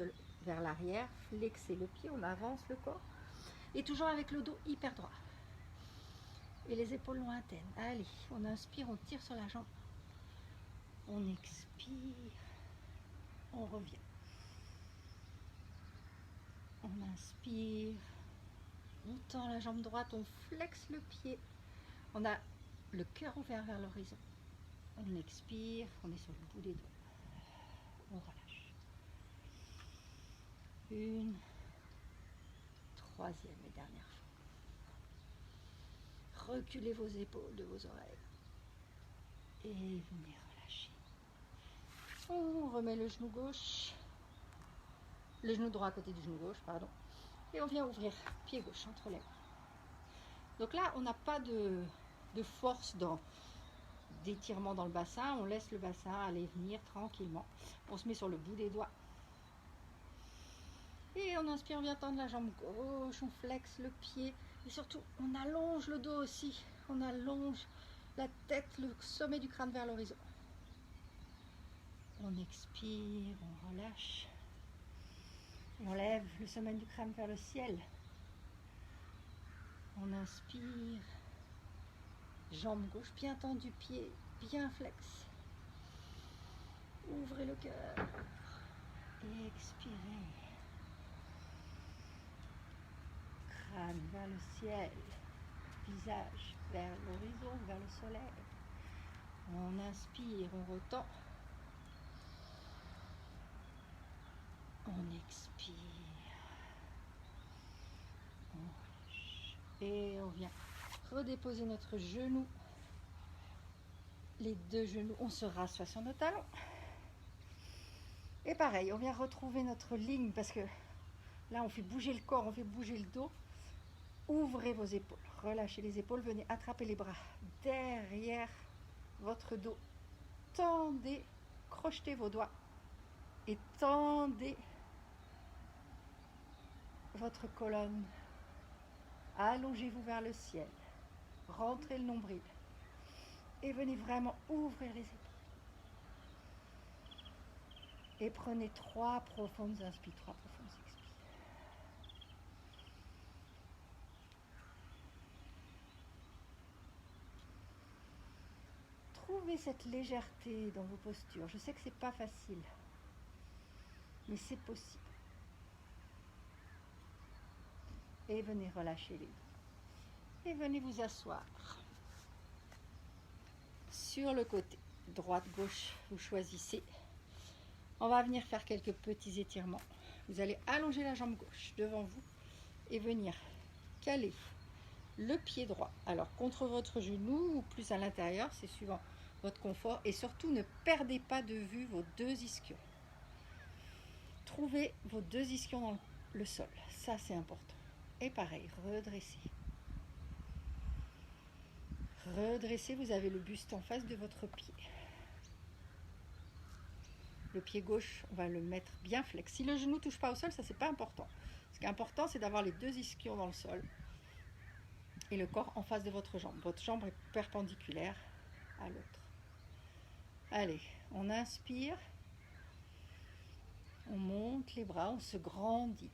vers l'arrière, flexer le pied, on avance le corps. Et toujours avec le dos hyper droit. Et les épaules lointaines. Allez, on inspire, on tire sur la jambe. On expire. On revient. On inspire. On tend la jambe droite, on flexe le pied. On a le cœur ouvert vers l'horizon. On expire, on est sur le bout des doigts. On relâche. Une, troisième et dernière fois. Reculez vos épaules de vos oreilles. Et venez relâcher. On remet le genou gauche. Le genou droit à côté du genou gauche, pardon. Et on vient ouvrir pied gauche entre les mains. Donc là, on n'a pas de force d'étirement dans le bassin. On laisse le bassin aller venir tranquillement. On se met sur le bout des doigts. Et on inspire, on vient tendre la jambe gauche. On flexe le pied. Et surtout, on allonge le dos aussi. On allonge la tête, le sommet du crâne vers l'horizon. On expire, on relâche. Et on lève le sommet du crâne vers le ciel. On inspire. Jambe gauche bien tendue, pied bien flex. Ouvrez le cœur. Et expirez. Crâne vers le ciel. Visage vers l'horizon, vers le soleil. On inspire, on retend. On expire. On relâche. Et on vient redéposer notre genou. Les deux genoux, on se rassoit sur nos talons. Et pareil, on vient retrouver notre ligne parce que là, on fait bouger le corps, on fait bouger le dos. Ouvrez vos épaules, relâchez les épaules, venez attraper les bras derrière votre dos. Tendez, crochetez vos doigts et tendez votre colonne. Allongez-vous vers le ciel. Rentrez le nombril. Et venez vraiment ouvrir les épaules. Et prenez 3 profondes inspires, 3 profondes expires. Trouvez cette légèreté dans vos postures. Je sais que c'est pas facile, mais c'est possible. Et venez relâcher les doigts. Et venez vous asseoir sur le côté. Droite, gauche, vous choisissez. On va venir faire quelques petits étirements. Vous allez allonger la jambe gauche devant vous et venir caler le pied droit. Alors contre votre genou ou plus à l'intérieur, c'est suivant votre confort. Et surtout, ne perdez pas de vue vos 2 ischions. Trouvez vos 2 ischions dans le sol. Ça, c'est important. Et pareil, redressez. Redressez, vous avez le buste en face de votre pied. Le pied gauche, on va le mettre bien flex. Si le genou ne touche pas au sol, ça c'est pas important. Ce qui est important, c'est d'avoir les 2 ischions dans le sol et le corps en face de votre jambe. Votre jambe est perpendiculaire à l'autre. Allez, on inspire. On monte les bras, on se grandit.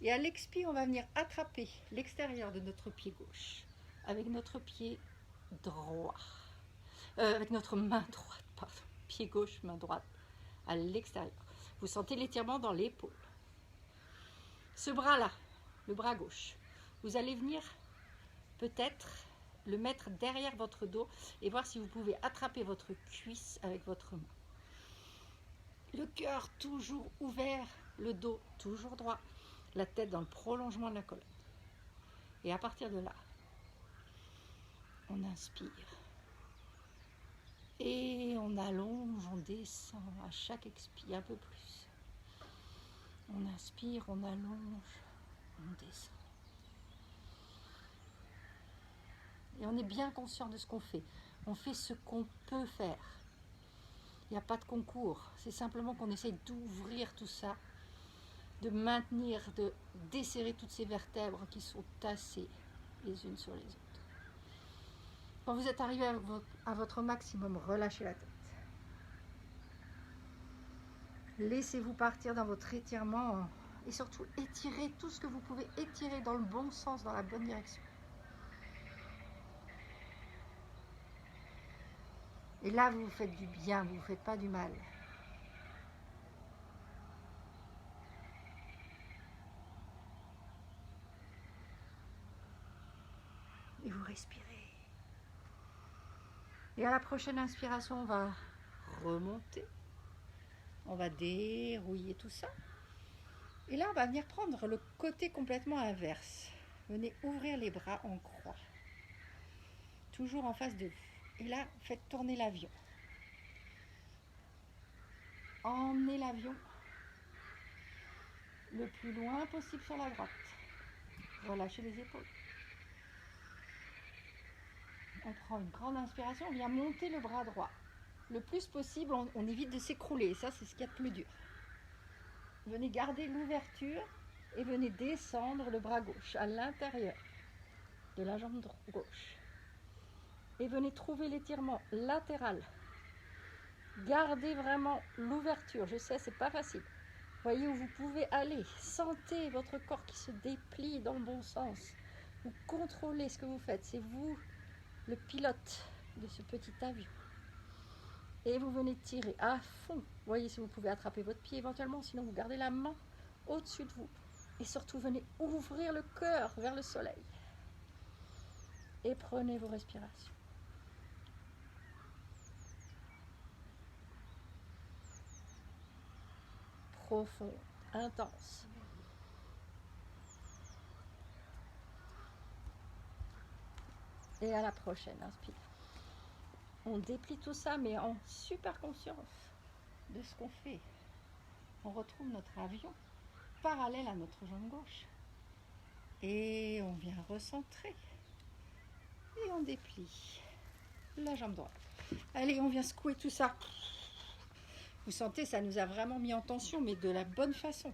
Et à l'expire, on va venir attraper l'extérieur de notre pied gauche avec notre pied droit. Avec notre main droite, pardon. Pied gauche, main droite, à l'extérieur. Vous sentez l'étirement dans l'épaule. Ce bras-là, le bras gauche, vous allez venir peut-être le mettre derrière votre dos et voir si vous pouvez attraper votre cuisse avec votre main. Le cœur toujours ouvert, le dos toujours droit, la tête dans le prolongement de la colonne. Et à partir de là, on inspire. Et on allonge, on descend à chaque expire un peu plus. On inspire, on allonge, on descend. Et on est bien conscient de ce qu'on fait. On fait ce qu'on peut faire. Il n'y a pas de concours. C'est simplement qu'on essaye d'ouvrir tout ça, de maintenir, de desserrer toutes ces vertèbres qui sont tassées les unes sur les autres. Quand vous êtes arrivé à votre maximum, relâchez la tête. Laissez-vous partir dans votre étirement et surtout étirez tout ce que vous pouvez étirer dans le bon sens, dans la bonne direction. Et là, vous vous faites du bien, vous ne vous faites pas du mal. Et vous respirez. Et à la prochaine inspiration, on va remonter. On va dérouiller tout ça. Et là, on va venir prendre le côté complètement inverse. Venez ouvrir les bras en croix. Toujours en face de vous. Et là, faites tourner l'avion. Emmenez l'avion le plus loin possible sur la droite. Relâchez les épaules. On prend une grande inspiration, on vient monter le bras droit. Le plus possible, on évite de s'écrouler. Ça, c'est ce qu'il y a de plus dur. Venez garder l'ouverture et venez descendre le bras gauche à l'intérieur de la jambe gauche. Et venez trouver l'étirement latéral. Gardez vraiment l'ouverture. Je sais, c'est pas facile. Voyez où vous pouvez aller. Sentez votre corps qui se déplie dans le bon sens. Vous contrôlez ce que vous faites. C'est vous le pilote de ce petit avion. Et vous venez tirer à fond. Voyez si vous pouvez attraper votre pied éventuellement. Sinon, vous gardez la main au-dessus de vous. Et surtout, venez ouvrir le cœur vers le soleil. Et prenez vos respirations. Profonde, intense. Et à la prochaine, inspire. On déplie tout ça, mais en super conscience de ce qu'on fait. On retrouve notre avion parallèle à notre jambe gauche. Et on vient recentrer. Et on déplie la jambe droite. Allez, on vient secouer tout ça. Vous sentez, ça nous a vraiment mis en tension, mais de la bonne façon.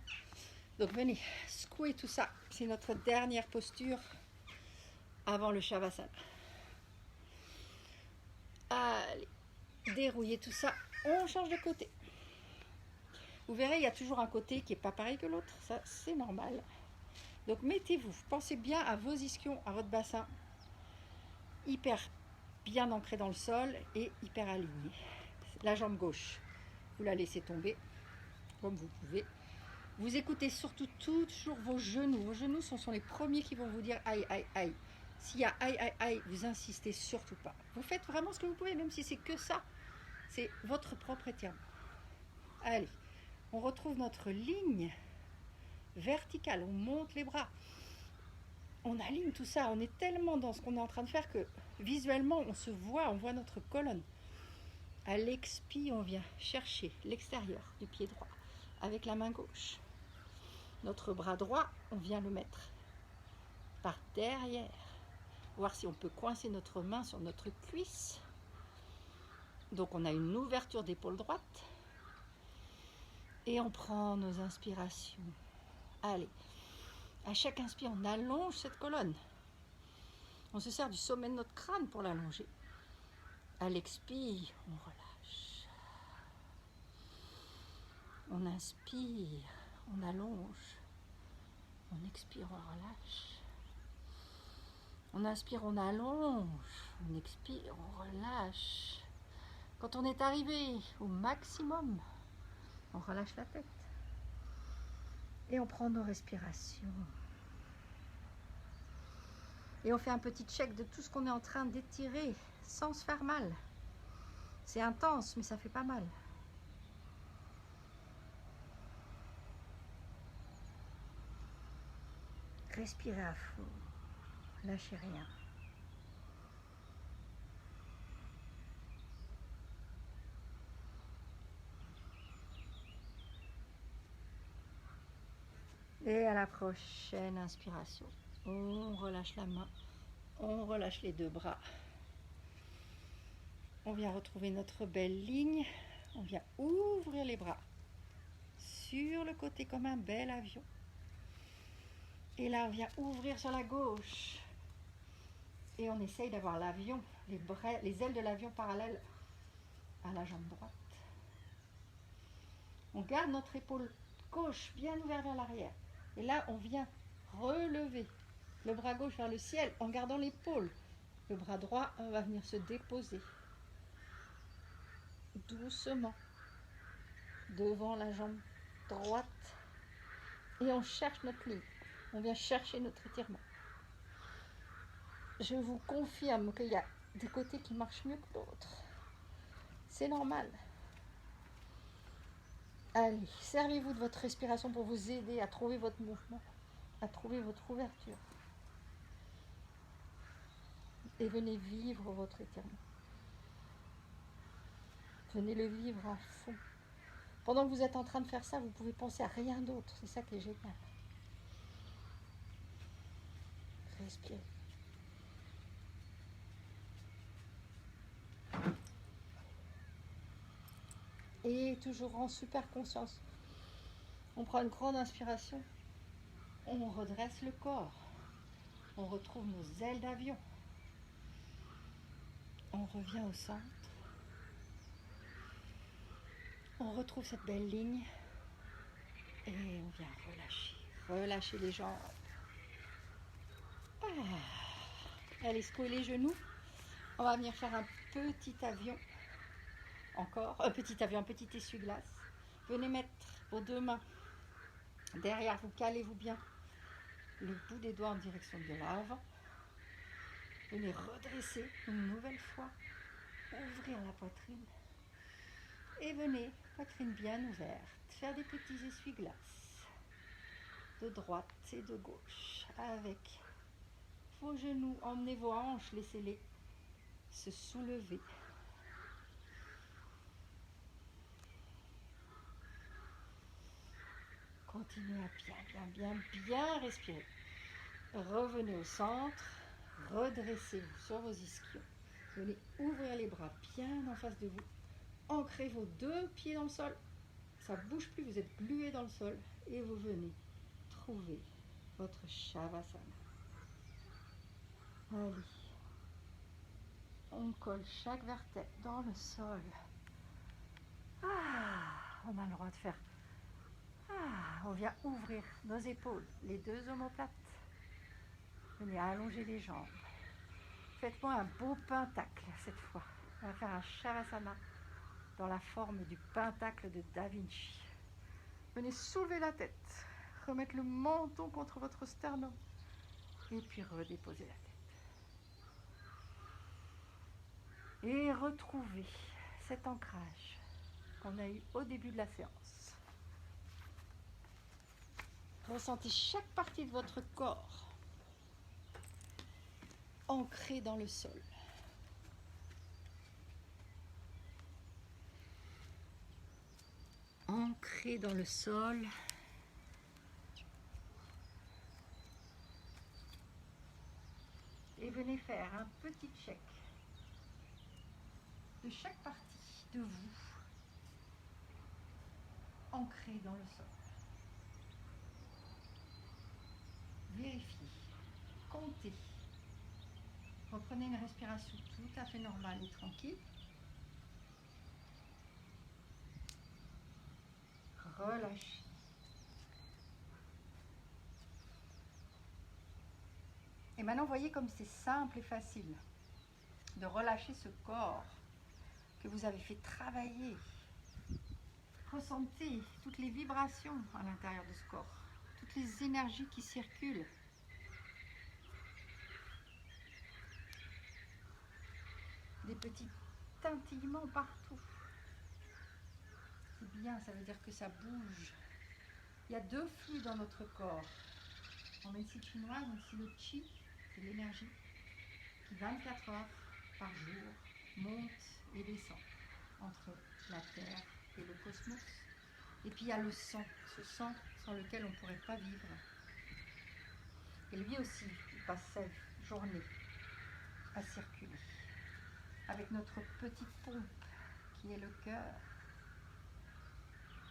Donc venez, secouer tout ça. C'est notre dernière posture avant le Shavasana. Allez, dérouillez tout ça. On change de côté. Vous verrez, il y a toujours un côté qui n'est pas pareil que l'autre. Ça, c'est normal. Donc mettez-vous, pensez bien à vos ischions, à votre bassin. Hyper bien ancré dans le sol et hyper aligné. La jambe gauche, vous la laissez tomber comme vous pouvez. Vous écoutez surtout toujours vos genoux. Vos genoux sont les premiers qui vont vous dire aïe, aïe, aïe. S'il y a aïe, aïe, aïe, vous insistez surtout pas. Vous faites vraiment ce que vous pouvez, même si c'est que ça. C'est votre propre étirement. Allez, on retrouve notre ligne verticale. On monte les bras. On aligne tout ça. On est tellement dans ce qu'on est en train de faire que visuellement, on se voit, on voit notre colonne. À l'expire, on vient chercher l'extérieur du pied droit avec la main gauche. Notre bras droit, on vient le mettre par derrière. Voir si on peut coincer notre main sur notre cuisse. Donc on a une ouverture d'épaule droite. Et on prend nos inspirations. Allez, à chaque inspire, on allonge cette colonne. On se sert du sommet de notre crâne pour l'allonger. À l'expire, on relâche. On inspire, on allonge. On expire, on relâche. On inspire, on allonge. On expire, on relâche. Quand on est arrivé au maximum, on relâche la tête. Et on prend nos respirations. Et on fait un petit check de tout ce qu'on est en train d'étirer sans se faire mal. C'est intense, mais ça fait pas mal. Respirez à fond. Lâchez rien. Et à la prochaine inspiration, on relâche la main, on relâche les deux bras. On vient retrouver notre belle ligne. On vient ouvrir les bras sur le côté comme un bel avion. Et là, on vient ouvrir sur la gauche. Et on essaye d'avoir l'avion, les ailes de l'avion parallèles à la jambe droite. On garde notre épaule gauche bien ouverte vers l'arrière. Et là, on vient relever le bras gauche vers le ciel en gardant l'épaule. Le bras droit va venir se déposer doucement devant la jambe droite. Et on cherche notre ligne. On vient chercher notre étirement. Je vous confirme qu'il y a des côtés qui marchent mieux que d'autres. C'est normal. Allez, servez-vous de votre respiration pour vous aider à trouver votre mouvement, à trouver votre ouverture. Et venez vivre votre étirement. Venez le vivre à fond. Pendant que vous êtes en train de faire ça, vous pouvez penser à rien d'autre. C'est ça qui est génial. Respirez. Et toujours en super conscience. On prend une grande inspiration. On redresse le corps. On retrouve nos ailes d'avion. On revient au centre. On retrouve cette belle ligne. Et on vient relâcher. Relâcher les jambes. Allez, secouer les genoux. On va venir faire un petit avion. Encore, un petit essuie-glace. Venez mettre vos deux mains derrière vous, calez-vous bien le bout des doigts en direction de l'avant. Venez redresser une nouvelle fois, ouvrir la poitrine et venez, poitrine bien ouverte, faire des petits essuie-glaces de droite et de gauche avec vos genoux, emmenez vos hanches, laissez-les se soulever. Continuez à bien respirer. Revenez au centre, redressez-vous sur vos ischions. Venez ouvrir les bras bien en face de vous. Ancrez vos deux pieds dans le sol. Ça ne bouge plus, vous êtes glués dans le sol. Et vous venez trouver votre Shavasana. Allez. On colle chaque vertèbre dans le sol. On a le droit de faire. On vient ouvrir nos épaules, les deux omoplates. Venez allonger les jambes. Faites-moi un beau pentacle cette fois. On va faire un Shavasana dans la forme du pentacle de Da Vinci. Venez soulever la tête, remettre le menton contre votre sternum et puis redéposer la tête. Et retrouvez cet ancrage qu'on a eu au début de la séance. Ressentez chaque partie de votre corps ancrée dans le sol. Ancrée dans le sol. Et venez faire un petit check de chaque partie de vous ancrée dans le sol. Vérifiez, comptez. Reprenez une respiration tout à fait normale et tranquille. Relâchez. Et maintenant, voyez comme c'est simple et facile de relâcher ce corps que vous avez fait travailler. Ressentez toutes les vibrations à l'intérieur de ce corps, toutes les énergies qui circulent. Des petits tintillements partout. C'est bien, ça veut dire que ça bouge. Il y a deux flux dans notre corps. En médecine chinoise, ici le qi, c'est l'énergie qui 24 heures par jour monte et descend entre la Terre et le cosmos. Et puis il y a le sang, ce sang sans lequel on ne pourrait pas vivre. Et lui aussi, il passe sa journée à circuler avec notre petite pompe qui est le cœur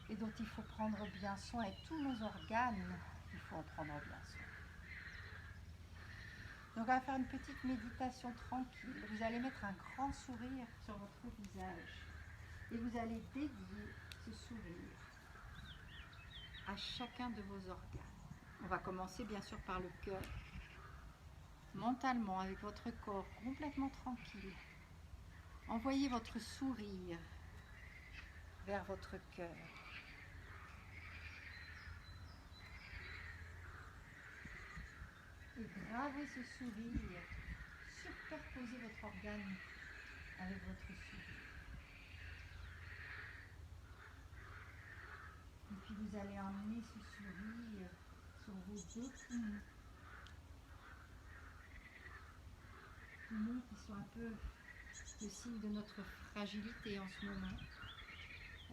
et dont il faut prendre bien soin, et tous nos organes, il faut en prendre bien soin. Donc on va faire une petite méditation tranquille. Vous allez mettre un grand sourire sur votre visage et vous allez dédier ce sourire à chacun de vos organes. On va commencer bien sûr par le cœur. Mentalement, avec votre corps complètement tranquille, envoyez votre sourire vers votre cœur. Et gravez ce sourire, superposez votre organe avec votre sourire. Et puis vous allez emmener ce sourire sur vos deux poumons. Poumons qui sont un peu le signe de notre fragilité en ce moment,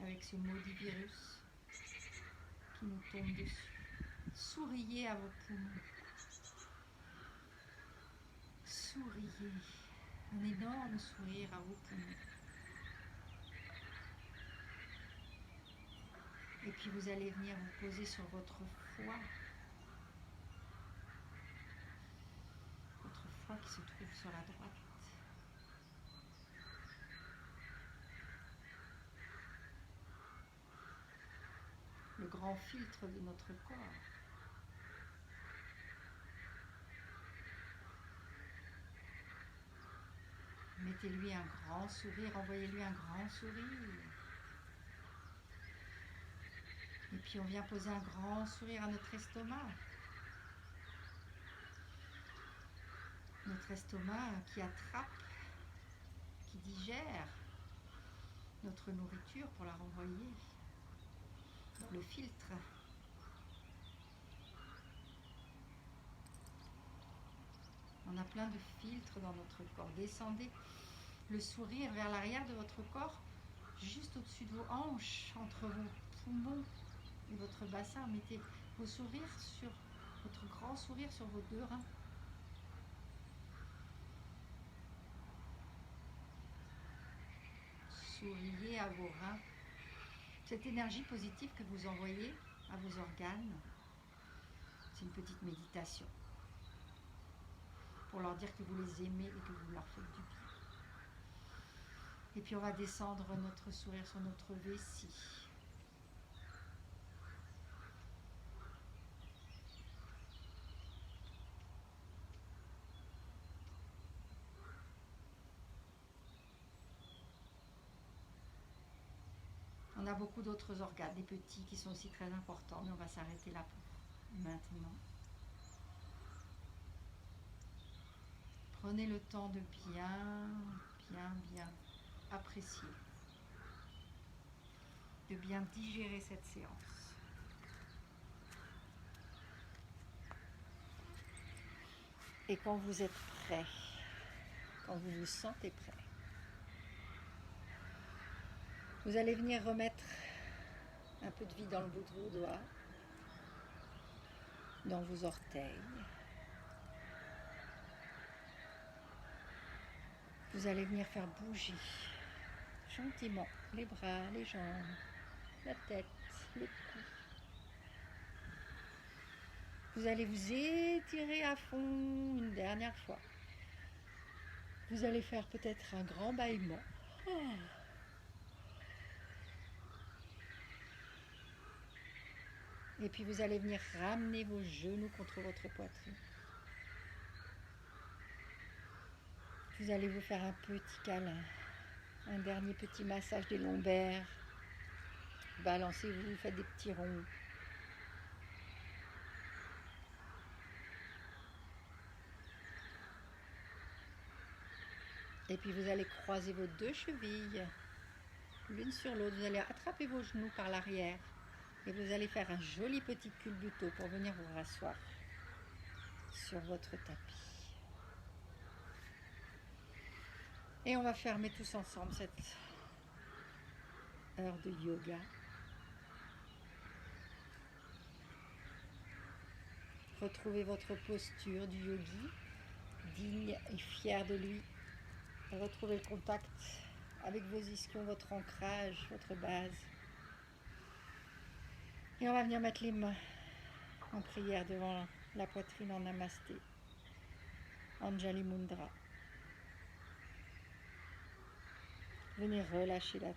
avec ce maudit virus qui nous tombe dessus. Souriez à vos poumons. Souriez. Un énorme sourire à vos poumons. Et puis vous allez venir vous poser sur votre foie. Votre foie qui se trouve sur la droite. Le grand filtre de notre corps. Mettez-lui un grand sourire, envoyez-lui un grand sourire. Et puis on vient poser un grand sourire à notre estomac. Notre estomac qui attrape, qui digère notre nourriture pour la renvoyer dans le filtre. On a plein de filtres dans notre corps. Descendez le sourire vers l'arrière de votre corps, juste au-dessus de vos hanches, entre vos poumons et votre bassin. Mettez vos sourires sur votre grand sourire sur vos deux reins. Souriez à vos reins. Cette énergie positive que vous envoyez à vos organes, c'est une petite méditation pour leur dire que vous les aimez et que vous leur faites du bien. Et puis on va descendre notre sourire sur notre vessie. On a beaucoup d'autres organes, des petits qui sont aussi très importants, mais on va s'arrêter là pour maintenant. Prenez le temps de bien apprécier, de bien digérer cette séance. Et quand vous êtes prêt, quand vous vous sentez prêt, vous allez venir remettre un peu de vie dans le bout de vos doigts, dans vos orteils. Vous allez venir faire bouger gentiment les bras, les jambes, la tête, le cou. Vous allez vous étirer à fond une dernière fois. Vous allez faire peut-être un grand bâillement. Et puis vous allez venir ramener vos genoux contre votre poitrine. Vous allez vous faire un petit câlin, un dernier petit massage des lombaires. Balancez-vous, faites des petits ronds. Et puis vous allez croiser vos deux chevilles, l'une sur l'autre. Vous allez attraper vos genoux par l'arrière. Et vous allez faire un joli petit culbuto pour venir vous rasseoir sur votre tapis. Et on va fermer tous ensemble cette heure de yoga. Retrouvez votre posture du yogi, digne et fier de lui. Retrouvez le contact avec vos ischions, votre ancrage, votre base. Et on va venir mettre les mains en prière devant la poitrine en namasté. Anjali Mudra. Venez relâcher la tête.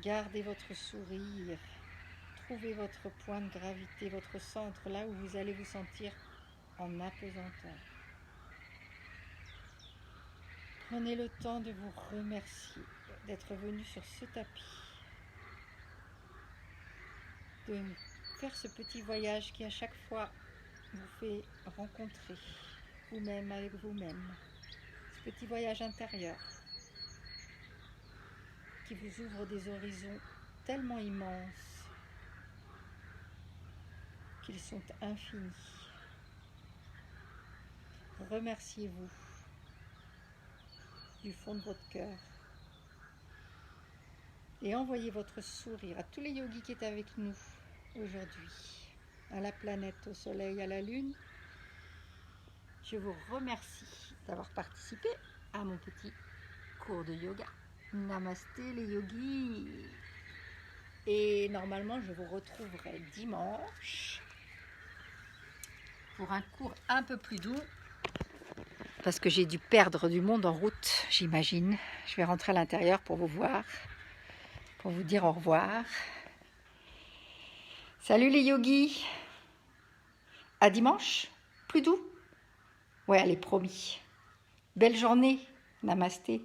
Gardez votre sourire. Trouvez votre point de gravité, votre centre, là où vous allez vous sentir en apesanteur. Prenez le temps de vous remercier d'être venu sur ce tapis, de faire ce petit voyage qui à chaque fois vous fait rencontrer vous-même avec vous-même. Ce petit voyage intérieur qui vous ouvre des horizons tellement immenses qu'ils sont infinis. Remerciez-vous du fond de votre cœur et envoyez votre sourire à tous les yogis qui sont avec nous aujourd'hui, à la planète, au soleil, à la lune. Je vous remercie d'avoir participé à mon petit cours de yoga. Namasté les yogis. Et normalement, je vous retrouverai dimanche pour un cours un peu plus doux parce que j'ai dû perdre du monde en route, j'imagine. Je vais rentrer à l'intérieur pour vous voir, pour vous dire au revoir. Salut les yogis. À dimanche, plus doux. Ouais, allez, promis. Belle journée. Namasté.